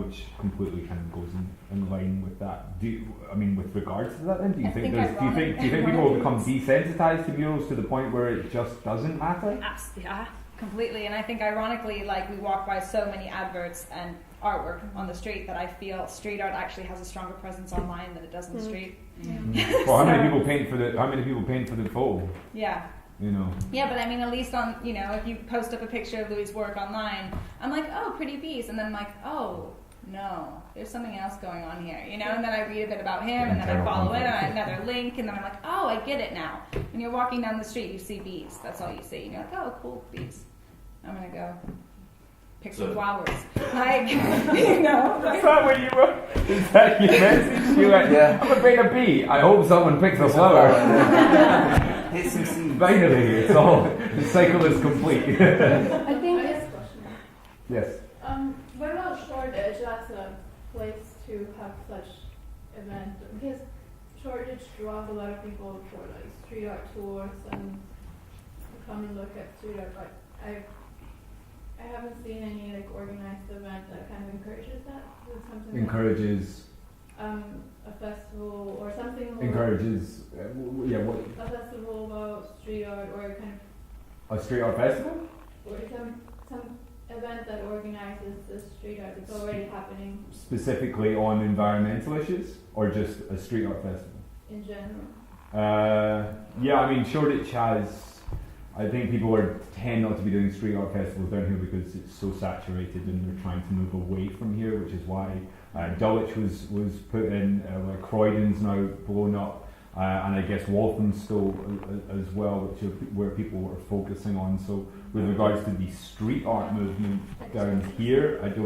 which completely kind of goes in line with that. With regards to that, then, do you think people will become desensitized to murals to the point where it just doesn't matter? Yeah, completely. And I think ironically, we walk by so many adverts and artwork on the street that I feel street art actually has a stronger presence online than it does in the street. Well, how many people paint for the photo? Yeah. Yeah, but I mean, at least on, if you post up a picture of Louis' work online, I'm like, oh, pretty piece, and then I'm like, oh, no, there's something else going on here, and then I read a bit about him, and then I follow it, and another link, and then I'm like, oh, I get it now. When you're walking down the street, you see bees, that's all you see, and you're like, oh, cool, bees. I'm gonna go pick some flowers. That's not what you wrote. Is that your message? You're like, I'm afraid of bee. I hope someone picks a flower. Finally, it's all, the cycle is complete. I think it's... Yes. What about Shoreditch as a place to have such events? Because Shoreditch draws a lot of people for street art tours and come and look at street art, but I haven't seen any organized event that kind of encourages that. Encourages a festival or something. Encourages what? A festival about street art, or kind of a street art festival, or some event that organizes the street art that's already happening. Specifically on environmental issues, or just a street art festival in general. Shoreditch has. I think people tend not to be doing street art festivals down here because it's so saturated, and they're trying to move away from here, which is why Dulwich was put in, Croydon's now blown up, and I guess Walthamstow as well, which are where people are focusing on. So with regards to the street art movement down here, I'd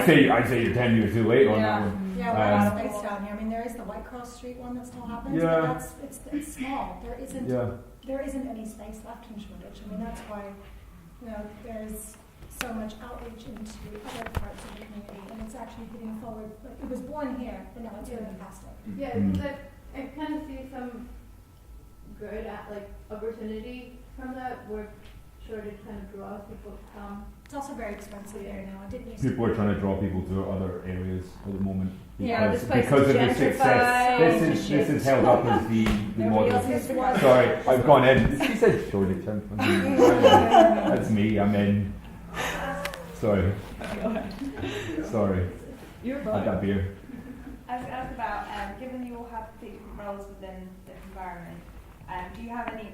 say you're 10 years too late on that one. Yeah, we're out of space down here. I mean, there is the Whitecross Street one that still happens, but it's small. There isn't any space left in Shoreditch. I mean, that's why there's so much outreach into other parts of the community, and it's actually moving forward. It was born here, but now it's moving past it. Yeah, because I kind of see some good opportunity from that, where Shoreditch kind of draws people to come. It's also very expensive there now. People are trying to draw people to other areas at the moment. This place because is of the success. This is held up as the model. Sorry, I've gone in. She said Shoreditch. That's me. I'm in. Sorry. You're fine. I got beer. I was going to ask about, given you all have different roles within the environment, do you have any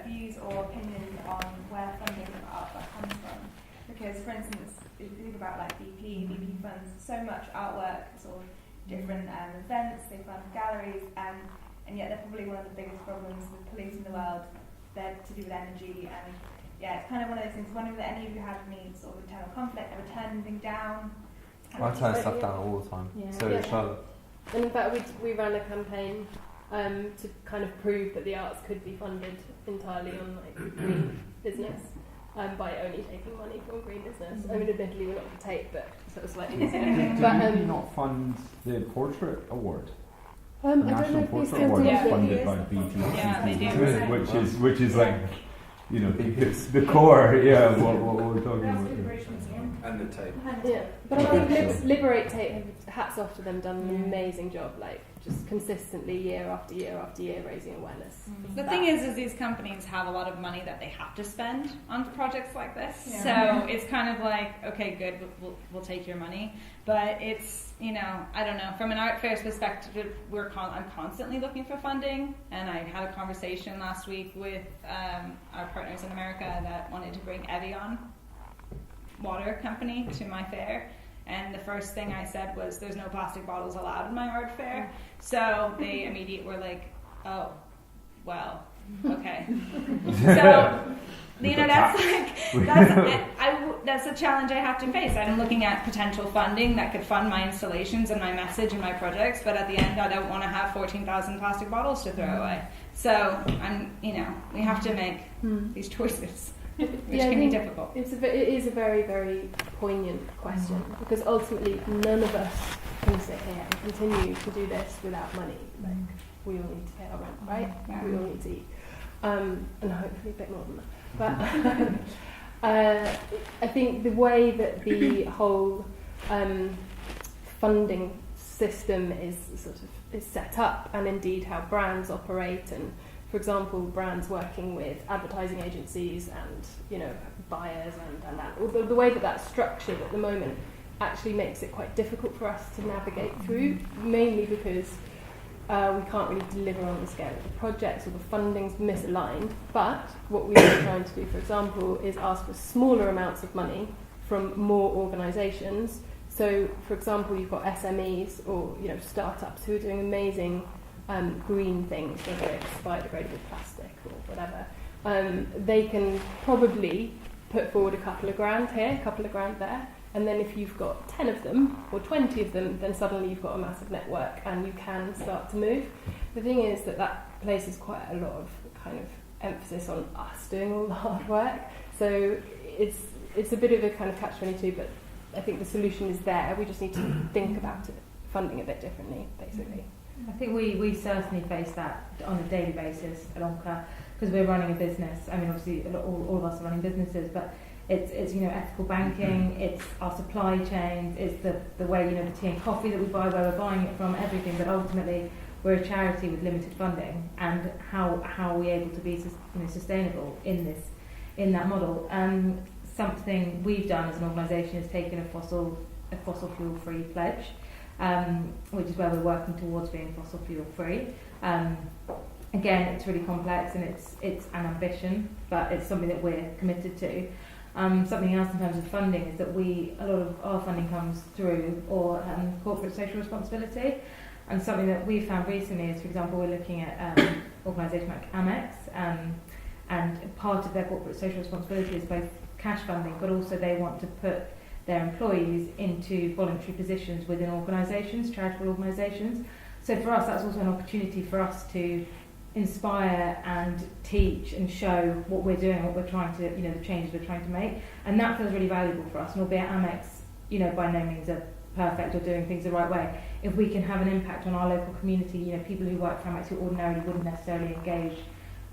views or opinions on where funding for art comes from? Because, for instance, if you think about BP funds so much artwork, sort of different events, they fund galleries, and yet they're probably one of the biggest problems with polluting the world. They're to do with energy, and it's kind of one of those things. Wondering if any of you have any sort of internal conflict, ever turn anything down? I turn stuff down all the time. So does Charlotte. And in fact, we ran a campaign to kind of prove that the arts could be funded entirely on green business. by only taking money from green business. I mean, admittedly, we're not the tape, but so it's slightly Did easier. you not fund the Portrait Award? The I don't know National if they Portrait still Award do is that. funded by BT, Yeah, they do. which is like, you know, the core. Yeah, what we're talking about. And the tape. Yeah, but I think Liberate Tate, hats off to them, done an amazing job, like just consistently year after year after year raising awareness. The thing is these companies have a lot of money that they have to spend on projects like this. Yeah. So it's kind of like, okay, good, we'll take your money. But it's, you know, I don't know. From an art fair's perspective, I'm constantly looking for funding. And I had a conversation last week with our partners in America that wanted to bring Evian water company to my fair, and the first thing I said was there's no plastic bottles allowed in my art fair. So they immediately were like, oh, well, okay. So you know, that's a challenge I have to face. I'm looking at potential funding that could fund my installations and my message and my projects, but at the end I don't want to have 14,000 plastic bottles to throw away. So we have to make these choices. Which can be difficult. It is a very, very poignant question, because ultimately none of us can sit here and continue to do this without money. Like, we all need to pay our rent, right? Yeah. We all need to eat, and hopefully a bit more than that. But I think the way that the whole funding system is set up, and indeed how brands operate, and for example, brands working with advertising agencies and buyers and that. Although the way that that's structured at the moment actually makes it quite difficult for us to navigate through, mainly because we can't really deliver on the scale of the projects, or the funding's misaligned. But what we've been trying to do, for example, is ask for smaller amounts of money from more organisations. So, for example, you've got SMEs or startups who are doing amazing green things, whether it's biodegradable plastic or whatever. They can probably put forward a couple of grand here, a couple of grand there, and then if you've got 10 of them or 20 of them, then suddenly you've got a massive network and you can start to move. The thing is that places quite a lot of kind of emphasis on us doing all the hard work, so it's a bit of a kind of catch-22, but I think the solution is there. We just need to think about it, funding a bit differently, basically. I think we certainly face that on a daily basis at ONCA, because we're running a business. I mean, obviously all of us are running businesses, but it's ethical banking, it's our supply chains, it's the way the tea and coffee that we buy, where we're buying it from, everything. But ultimately, we're a charity with limited funding, and how are we able to be sustainable in that model? Something we've done as an organisation is taken a fossil fuel free pledge. Which is where we're working towards being fossil fuel free. Again, it's really complex and it's an ambition, but it's something that we're committed to. Something else in terms of funding is that a lot of our funding comes through corporate social responsibility, and something that we've found recently is, for example, we're looking at organisations like Amex, and part of their corporate social responsibility is both cash funding, but also they want to put their employees into voluntary positions within organisations, charitable organisations. So for us, that's also an opportunity for us to inspire and teach and show what we're doing, what we're trying to, the changes we're trying to make, and that feels really valuable for us. And albeit Amex, by no means are perfect or doing things the right way, if we can have an impact on our local community, people who work for Amex who ordinarily wouldn't necessarily engage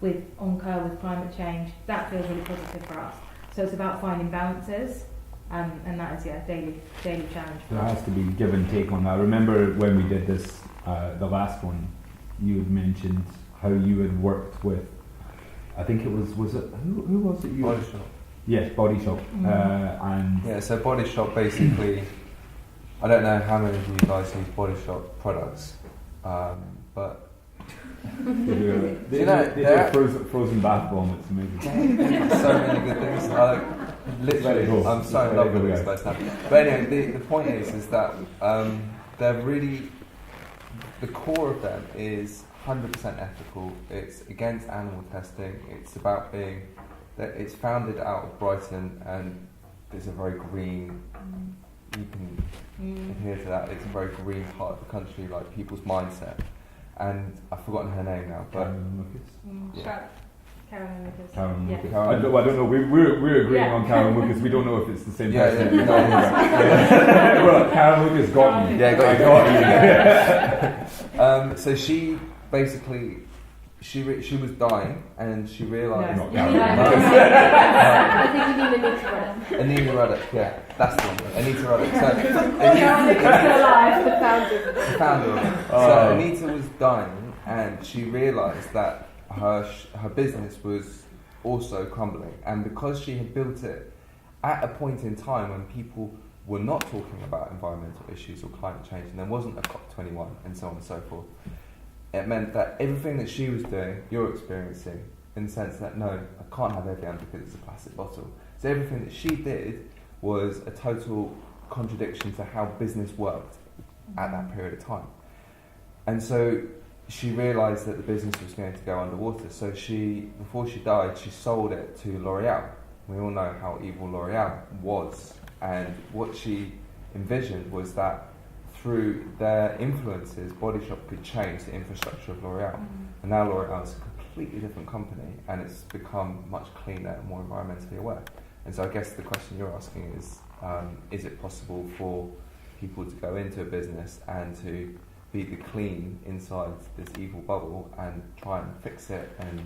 with ONCA, with climate change, that feels really positive for us. So it's about finding balances. And that is daily challenge. There has to be give and take on that. I remember when we did this, the last one, you had mentioned how you had worked with, I think it was it who was it? Body Shop. Yes, Body Shop. And so Body Shop basically, I don't know how many of you guys use Body Shop products, but they do frozen bath bomb. It's amazing. So many good things. Literally, cool. I'm so in love with these guys now. But anyway, the point is that they're really, the core of them is 100% ethical. It's against animal testing. It's about it's founded out of Brighton, and it's a very green, you can adhere to that, it's a very green part of the country, like people's mindset. And I've forgotten her name now, but Charlotte. Carolyn Lucas. Carolyn Yeah. Lucas. I don't know. We're agreeing Yeah. on Carolyn Lucas. We don't know if it's the same Yeah, person. yeah, no, Well, Carolyn Lucas got me. Yeah, got you. So she basically, she was dying, and she realised. Not I Carolyn. think you mean Anita Roddick. Anita Roddick, yeah, that's the one. Anita Roddick. The founder. The founder of it. So Anita was dying, and she realised that her business was also crumbling, and because she had built it at a point in time when people were not talking about environmental issues or climate change, and there wasn't a COP21 and so on and so forth, it meant that everything that she was doing, you're experiencing, in the sense that no, I can't have Evian because it's a plastic bottle. So everything that she did was a total contradiction to how business worked at that period of time. And so she realised that the business was going to go underwater. So before she died, she sold it to L'Oreal. We all know how evil L'Oreal was. And what she envisioned was that through their influences, Body Shop could change the infrastructure of L'Oreal. And now L'Oreal is a completely different company, and it's become much cleaner and more environmentally aware. And so I guess the question you're asking is it possible for people to go into a business and to be the clean inside this evil bubble and try and fix it and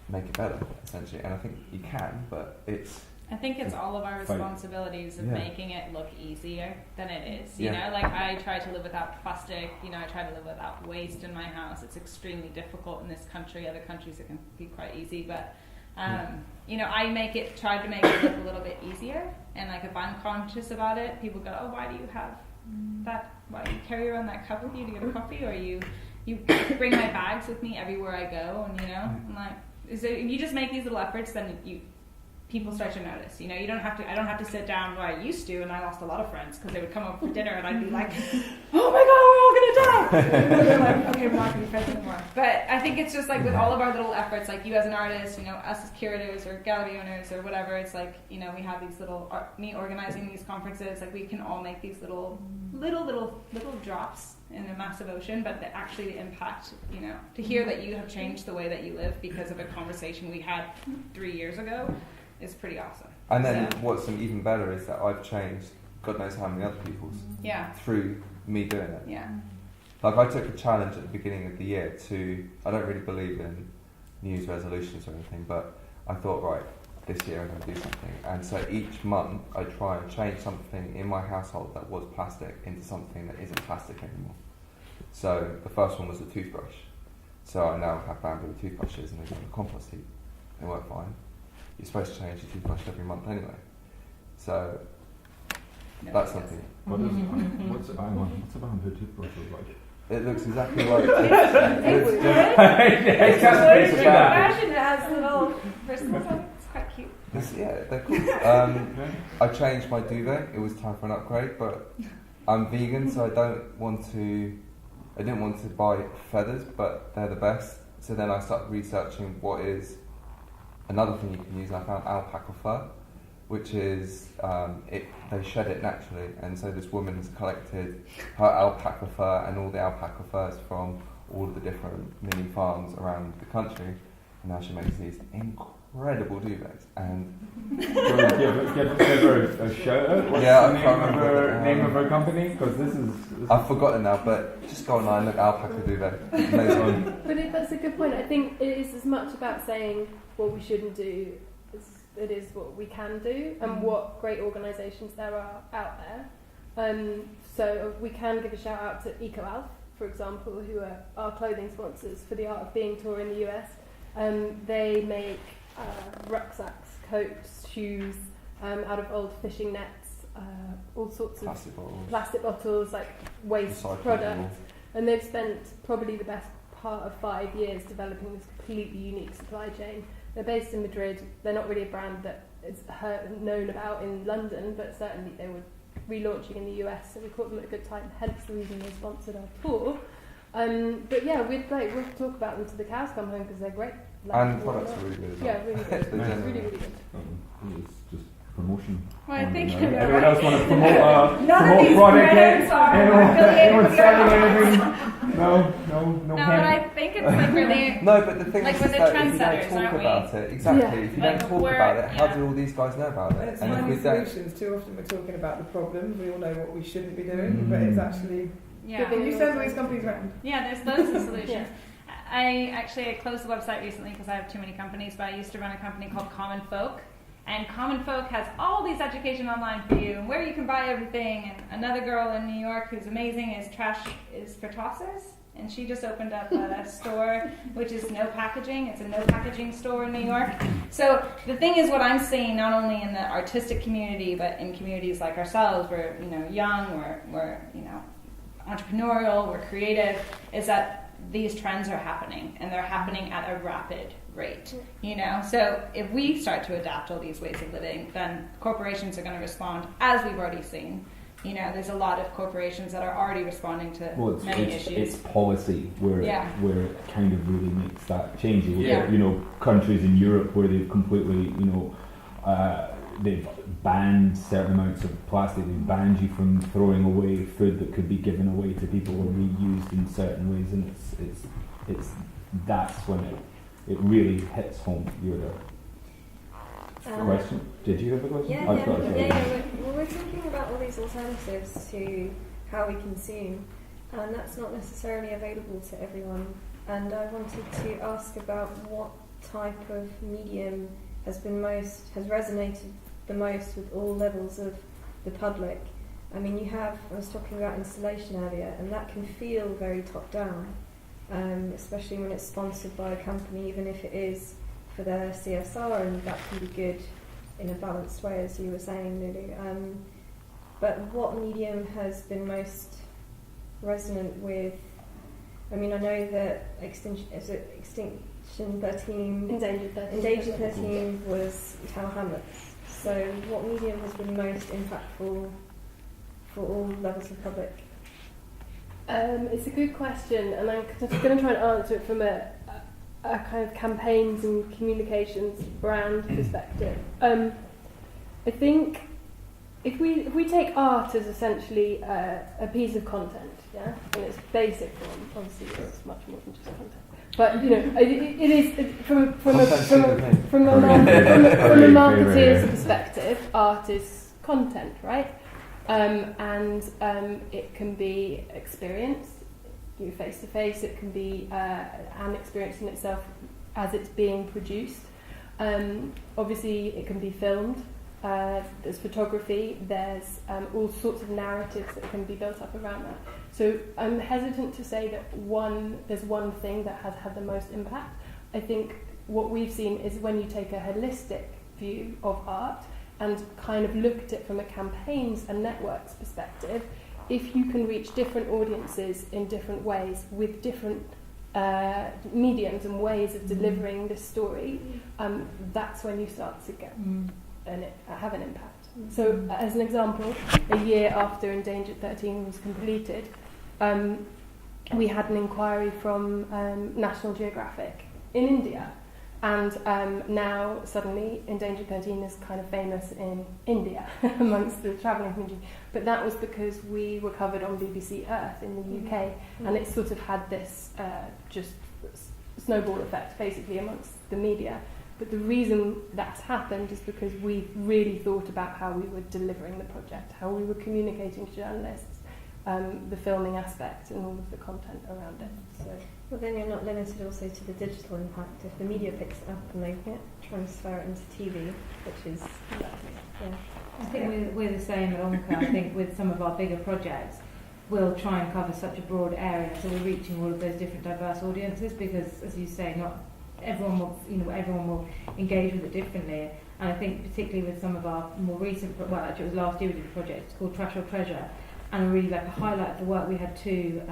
make it better, essentially? And I think you can, but I think it's all of our responsibilities of making it look easier than it is. You know, like I try to live without plastic, I try to live without waste in my house. It's extremely difficult in this country. Other countries it can be quite easy, but I try to make it look a little bit easier. And like if I'm conscious about it, people go, oh, why do you have that? Why do you carry around that cup with you to get a coffee? Or you bring my bags with me everywhere I go, and I'm like, so if you just make these little efforts, then people start to notice. I don't have to sit down where I used to, and I lost a lot of friends because they would come over for dinner and I'd be like, oh my god, we're all gonna die. And they're like, okay, we're not gonna be friends anymore. But I think it's just like with all of our little efforts, like you as an artist, us as curators or gallery owners or whatever, it's like, we have these little, me organizing these conferences, like we can all make these little drops in a massive ocean, but actually the impact, to hear that you have changed the way that you live because of a conversation we had 3 years ago is pretty awesome. And then what's even better is that I've changed God knows how many other people's through me doing it. Yeah. Like I took a challenge at the beginning of the year I don't really believe in New Year's resolutions or anything, but I thought, right, this year I'm going to do something. And so each month I try and change something in my household that was plastic into something that isn't plastic anymore. So the first one was a toothbrush. So I now have bamboo toothbrushes and they go in the compost heap. They work fine. You're supposed to change your toothbrush every month anyway. So that's something. What's a bamboo toothbrush look like? It looks exactly like Imagine it has little bristles on it. It's quite cute. They're cool. I changed my duvet. It was time for an upgrade, but I'm vegan, so I didn't want to buy feathers, but they're the best. So then I started researching what is another thing you can use. I found alpaca fur, which is they shed it naturally, and so this woman has collected her alpaca fur and all the alpaca furs from all of the different mini farms around the country, and now she makes these incredible duvets. And give her a shout out. What's the name of her company? Because this is I've forgotten now, but just go online, look alpaca duvet. But that's a good point. I think it is as much about saying what we shouldn't do as it is what we can do, and what great organisations there are out there. So we can give a shout out to EcoAlf, for example, who are our clothing sponsors for the Art of Being tour in the US. They make rucksacks, coats, shoes out of old fishing nets, all sorts of plastic bottles, like waste products. And they've spent probably the best part of 5 years developing this completely unique supply chain. They're based in Madrid. They're not really a brand that is known about in London, but certainly they were relaunching in the US, so we caught them at a good time, hence the reason they sponsored our tour. But yeah, we'll talk about them till the cows come home because they're great. And products are really good as well. Yeah, really good. Really, really good. It's just promotion. Well, I think anyone else want to promote None of these product? brands are Anyone selling anything? No No, but pen. I think it's like really. No, but the thing Like is we're the that if you don't trendsetters, talk aren't we? about it, exactly, Yeah. if you Like don't talk we're- about it, how yeah. do all these guys know about And it? it's And if we finding don't, solutions. Too often we're talking about the problems. We all know what we shouldn't be doing, Mm. but it's actually. Yeah. Can you send all these companies around? Yeah, there's loads of solutions. Yeah. I closed the website recently because I have too many companies, but I used to run a company called Common Folk. And Common Folk has all these education online for you and where you can buy everything. And another girl in New York who's amazing is Trash is for Tossers. And she just opened up a store which is no packaging. It's a no packaging store in New York. So the thing is, what I'm seeing not only in the artistic community but in communities like ourselves, we're young, we're entrepreneurial, we're creative, is that these trends are happening and they're happening at a rapid rate. So if we start to adapt all these ways of living, then corporations are going to respond, as we've already seen. There's a lot of corporations that are already responding to many issues. It's policy where it kind of really makes that change. You look at, countries in Europe where they've completely, they've banned certain amounts of plastic. They've banned you from throwing away food that could be given away to people or reused in certain ways, and it's that's when it really hits home. You're there. Question? Did you have a question? We're talking about all these alternatives to how we consume, and that's not necessarily available to everyone. And I wanted to ask about what type of medium has resonated the most with all levels of the public. I mean, I was talking about installation earlier, and that can feel very top down, especially when it's sponsored by a company, even if it is for their CSR, and that can be good in a balanced way, as you were saying, Lulu. But what medium has been most resonant with? I mean, I know that Extinction 13, Endangered 13 was Tower Hamlets. So, what medium has been most impactful for all levels of public? It's a good question, and I'm just going to try and answer it from a kind of campaigns and communications brand perspective. I think if we take art as essentially a piece of content, in its basic form, obviously it's much more than just content. But it is from a marketeer's perspective, art is content, right? And it can be experienced. Face to face, it can be an experience in itself as it's being produced. Obviously, it can be filmed. There's photography. There's all sorts of narratives that can be built up around that. So I'm hesitant to say that there's one thing that has had the most impact. I think what we've seen is when you take a holistic view of art and kind of look at it from a campaigns and networks perspective, if you can reach different audiences in different ways with different mediums and ways of delivering this story, that's when you start to get have an impact. So, as an example, a year after Endangered 13 was completed, we had an inquiry from National Geographic in India. And now, suddenly, Endangered 13 is kind of famous in India amongst the travelling community. But that was because we were covered on BBC Earth in the UK, and it sort of had this just snowball effect, basically, amongst the media. But the reason that's happened is because we really thought about how we were delivering the project, how we were communicating to journalists, the filming aspect, and all of the content around it. So. Well, then you're not limited also to the digital impact. If the media picks it up and they transfer it into TV, which is, I think we're the same at ONCA. I think with some of our bigger projects, we'll try and cover such a broad area, so we're reaching all of those different diverse audiences, because, as you say, not everyone will engage with it differently. And I think particularly with some of our more recent, actually it was last year we did a project, it's called Trash or Treasure, and really like a highlight of the work. We had two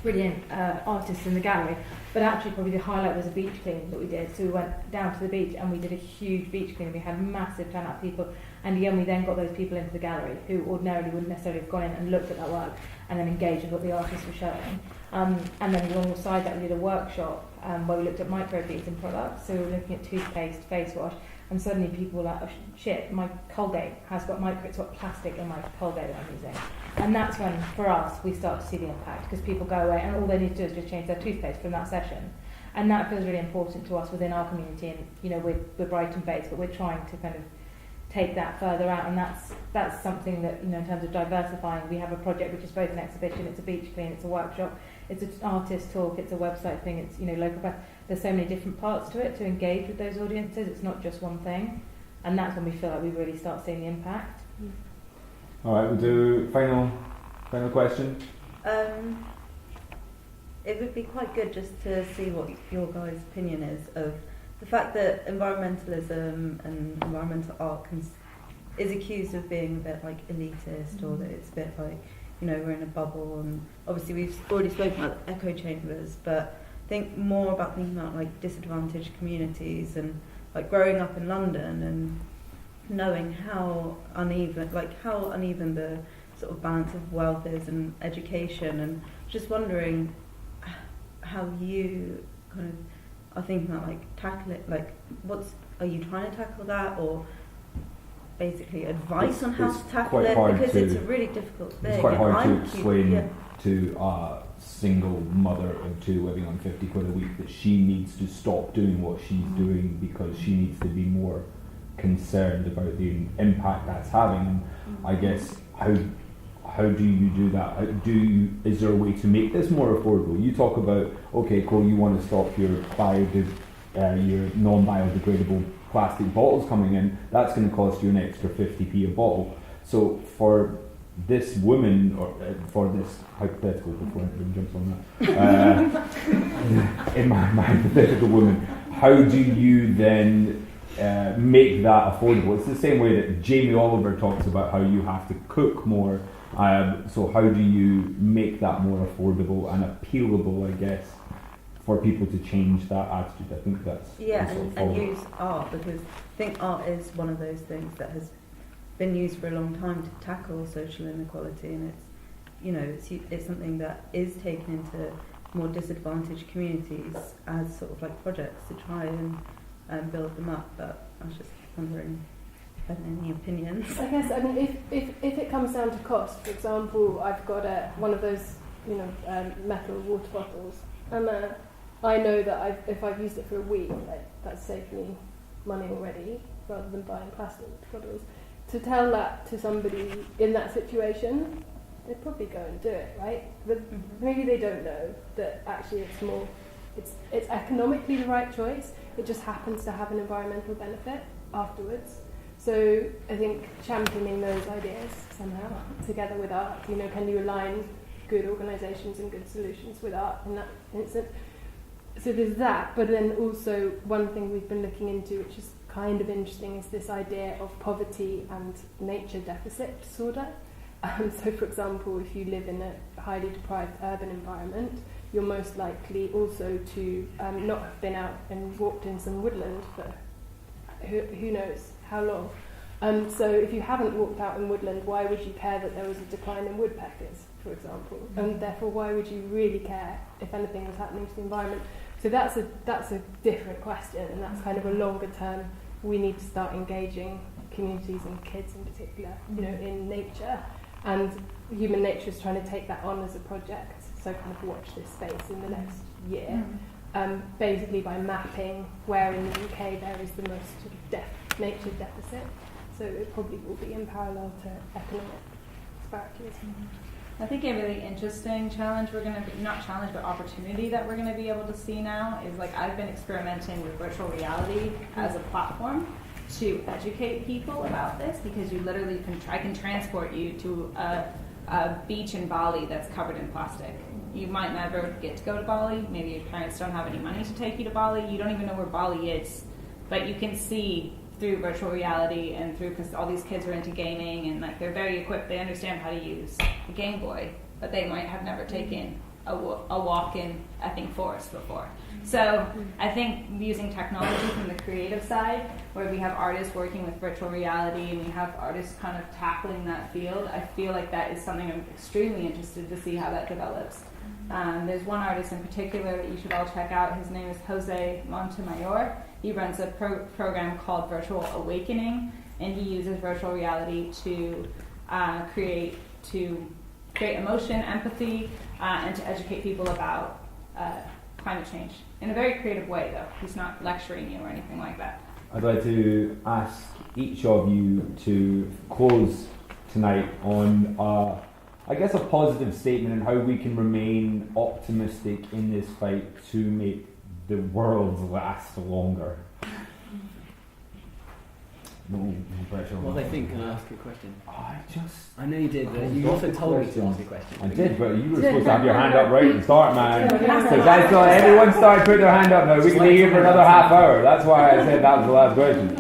brilliant artists in the gallery, but actually probably the highlight was a beach clean that we did. So we went down to the beach and we did a huge beach clean. We had massive turnout of people, and again we then got those people into the gallery who ordinarily wouldn't necessarily have gone in and looked at that work and then engaged with what the artists were showing. And then alongside that we did a workshop where we looked at microbeads in products. So we were looking at toothpaste, face wash, and suddenly people are like, oh shit, my Colgate has got it's got plastic in my Colgate that I'm using. And that's when, for us, we start to see the impact, because people go away and all they need to do is just change their toothpaste from that session. And that feels really important to us within our community, and we're Brighton based, but we're trying to kind of take that further out, and that's something that, in terms of diversifying, we have a project which is both an exhibition, it's a beach clean, it's a workshop, it's an artist talk, it's a website thing, it's local press. There's so many different parts to it to engage with those audiences. It's not just one thing, and that's when we feel like we really start seeing the impact. All right, we'll do final question. It would be quite good just to see what your guys' opinion is of the fact that environmentalism and environmental art is accused of being a bit like elitist, or that it's a bit like, we're in a bubble, and obviously we've already spoken about the echo chambers, but think more about thinking about like disadvantaged communities, and like growing up in London and knowing how uneven the sort of balance of wealth is and education, and just wondering how you kind of are thinking about like tackle it, like are you trying to tackle that, or basically advice on how to tackle it, because it's a really difficult thing. It's quite hard to explain to a single mother of two living on 50 quid a week that she needs to stop doing what she's doing because she needs to be more concerned about the impact that's having. And I guess how do you do that? Is there a way to make this more affordable? You talk about, okay, cool, you want to stop your non-biodegradable plastic bottles coming in. That's going to cost you an extra 50p a bottle. So for this woman, or for this hypothetical, before everyone jumps on that, in my hypothetical woman, how do you then make that affordable? It's the same way that Jamie Oliver talks about how you have to cook more. So how do you make that more affordable and appealable, I guess, for people to change that attitude? I think that's... Yeah, and use art, because I think art is one of those things that has been used for a long time to tackle social inequality, and it's something that is taken into more disadvantaged communities as sort of like projects to try and build them up. But I was just wondering, any opinions? I guess, if it comes down to cost, for example, I've got one of those metal water bottles, and I know that if I've used it for a week, that's saved me money already, rather than buying plastic bottles. To tell that to somebody in that situation, they'd probably go and do it, right? But maybe they don't know that actually it's economically the right choice. It just happens to have an environmental benefit afterwards. So I think championing those ideas somehow together with art, can you align good organisations and good solutions with art in that instance? So there's that, but then also one thing we've been looking into, which is kind of interesting, is this idea of poverty and nature deficit disorder. So for example, if you live in a highly deprived urban environment, you're most likely also to not have been out and walked in some woodland for who knows how long. So if you haven't walked out in woodland, why would you care that there was a decline in woodpeckers, for example? And therefore, why would you really care if anything was happening to the environment? So that's a different question, and that's kind of a longer term. We need to start engaging communities and kids in particular, in nature. And Human Nature is trying to take that on as a project. So kind of watch this space in the next year, basically by mapping where in the UK there is the most sort of nature deficit. So it probably will be in parallel to economic disparities. I think a really interesting challenge but opportunity that we're going to be able to see now is, like, I've been experimenting with virtual reality as a platform to educate people about this, because you literally I can transport you to a beach in Bali that's covered in plastic. You might never get to go to Bali. Maybe your parents don't have any money to take you to Bali. You don't even know where Bali is, but you can see through virtual reality and because all these kids are into gaming and they're very equipped. They understand how to use a Game Boy, but they might have never taken a walk in Epping Forest before. So I think using technology from the creative side, where we have artists working with virtual reality and we have artists kind of tackling that field, I feel like that is something I'm extremely interested to see how that develops. There's one artist in particular that you should all check out. His name is Jose Montemayor. he runs a program called Virtual Awakening, and he uses virtual reality to create emotion, empathy, and to educate people about climate change in a very creative way, though. He's not lecturing you or anything like that. I'd like to ask each of you to close tonight on, I guess, a positive statement on how we can remain optimistic in this fight to make the world last longer. No pressure. What they think, can I ask you a question? I know you did, but you also told me to ask a question. I did, but you were supposed to have your hand up right at the start, man. So guys, everyone started putting their hand up now. We can be here for another half hour. That's why I said that was the last question.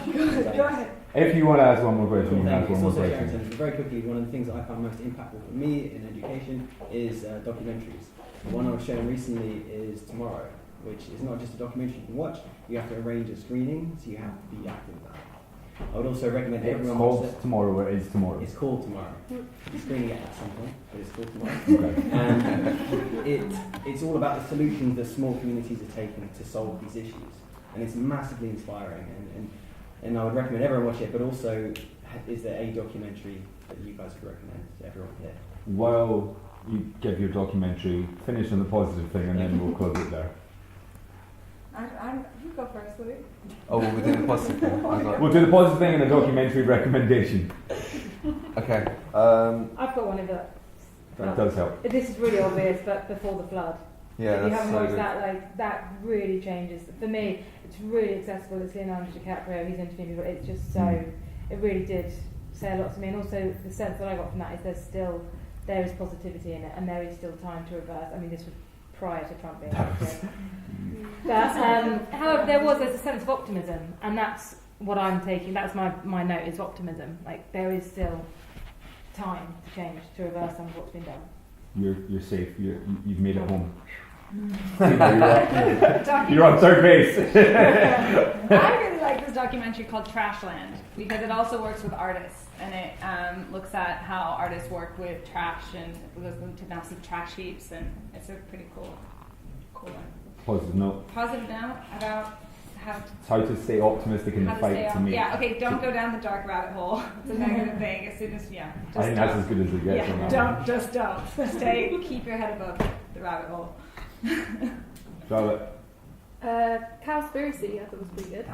Go ahead. If you want to ask one more question, you can ask It's one more also question. very quickly, one of the things that I found most impactful for me in education is documentaries. The one I was showing recently is Tomorrow, which is not just a documentary you can watch, you have to arrange a screening, so you have to be active about it. I would also recommend everyone watch it. Tomorrow, or is Tomorrow? It's called Tomorrow. The screening it at some point, but it's called Tomorrow. Okay. And it's all about the solutions that small communities are taking to solve these issues. And it's massively inspiring. And I would recommend everyone watch it, but also, is there a documentary that you guys would recommend to everyone here? Well, you give your documentary, finish on the positive thing, and then we'll close it there. You go first, Louis. Oh, well, we did the positive thing. We'll do the positive thing and a documentary recommendation. Okay. I've got one of that. That does help. This is really obvious, but before the flood. Yeah, if you that's haven't so watched good. that, that really changes. For me, it's really accessible. It's Leonardo DiCaprio. He's interviewing people. It's just so. It really did say a lot to me, and also the sense that I got from that is there is positivity in it, and there is still time to reverse. I mean, this was prior to Trump being elected. But however, there's a sense of optimism, and that's what I'm taking. That's my note is optimism. Like there is still time to change, to reverse some of what's been done. You're safe. You've made it home. You're on third base. I really like this documentary called Trashland because it also works with artists, and it looks at how artists work with trash and goes into massive trash heaps, and it's a pretty cool one. Positive note. Positive note about how to stay optimistic in the fight to me. Yeah, okay, don't go down the dark rabbit hole. It's a negative thing. As soon as, I think that's as good as it gets. Don't. Keep your head above the rabbit hole. Charlotte. Cowspiracy, I thought was pretty good.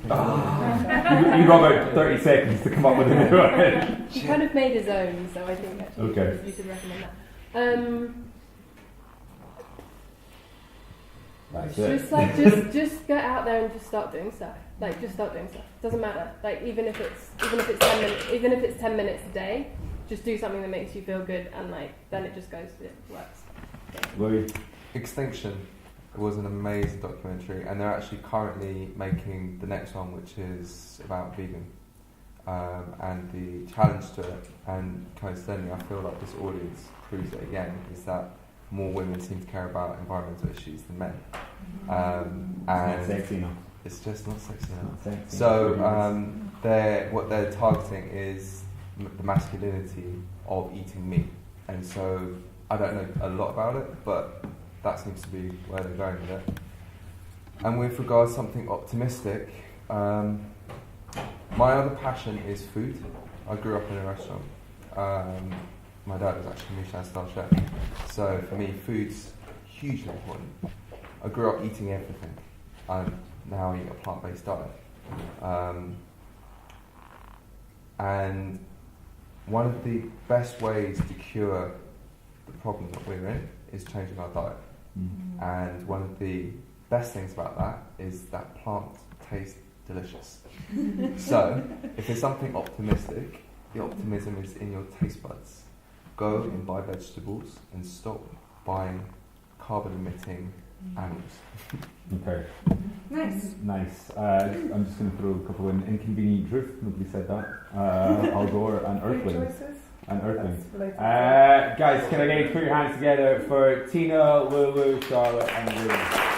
You got about 30 seconds to come up with a new one. He kind of made his own, so I think actually Okay. you should recommend that. Just get out there and just start doing stuff. Like just start doing stuff. Doesn't matter. Like even if it's 10 minutes a day, just do something that makes you feel good, and like then it just goes. It works. Louis. Extinction. It was an amazing documentary, and they're actually currently making the next one, which is about vegan. And the challenge to it, and coincidentally, I feel like this audience proves it again, is that more women seem to care about environmental issues than men. And it's not sexy enough. It's just not sexy enough. Sexy So what they're targeting is the masculinity of eating meat. And so I don't know a lot about it, but that seems to be where they're going with it. And with regards to something optimistic, my other passion is food. I grew up in a restaurant. My dad was actually a Michelin star chef. So for me, food's hugely important. I grew up eating everything. I now eat a plant-based diet. And one of the best ways to cure the problem that we're in is changing our diet. Mm-hmm. And one of the best things about that is that plants taste delicious. So if there's something optimistic, the optimism is in your taste buds. Go and buy vegetables and stop buying carbon-emitting animals. Okay. Nice. I'm just going to throw a couple in. Inconvenient truth. Nobody said that. Al Gore and Earthlings. Guys, can I get you to put your hands together for Tina, Lulu, Charlotte, and Gillen?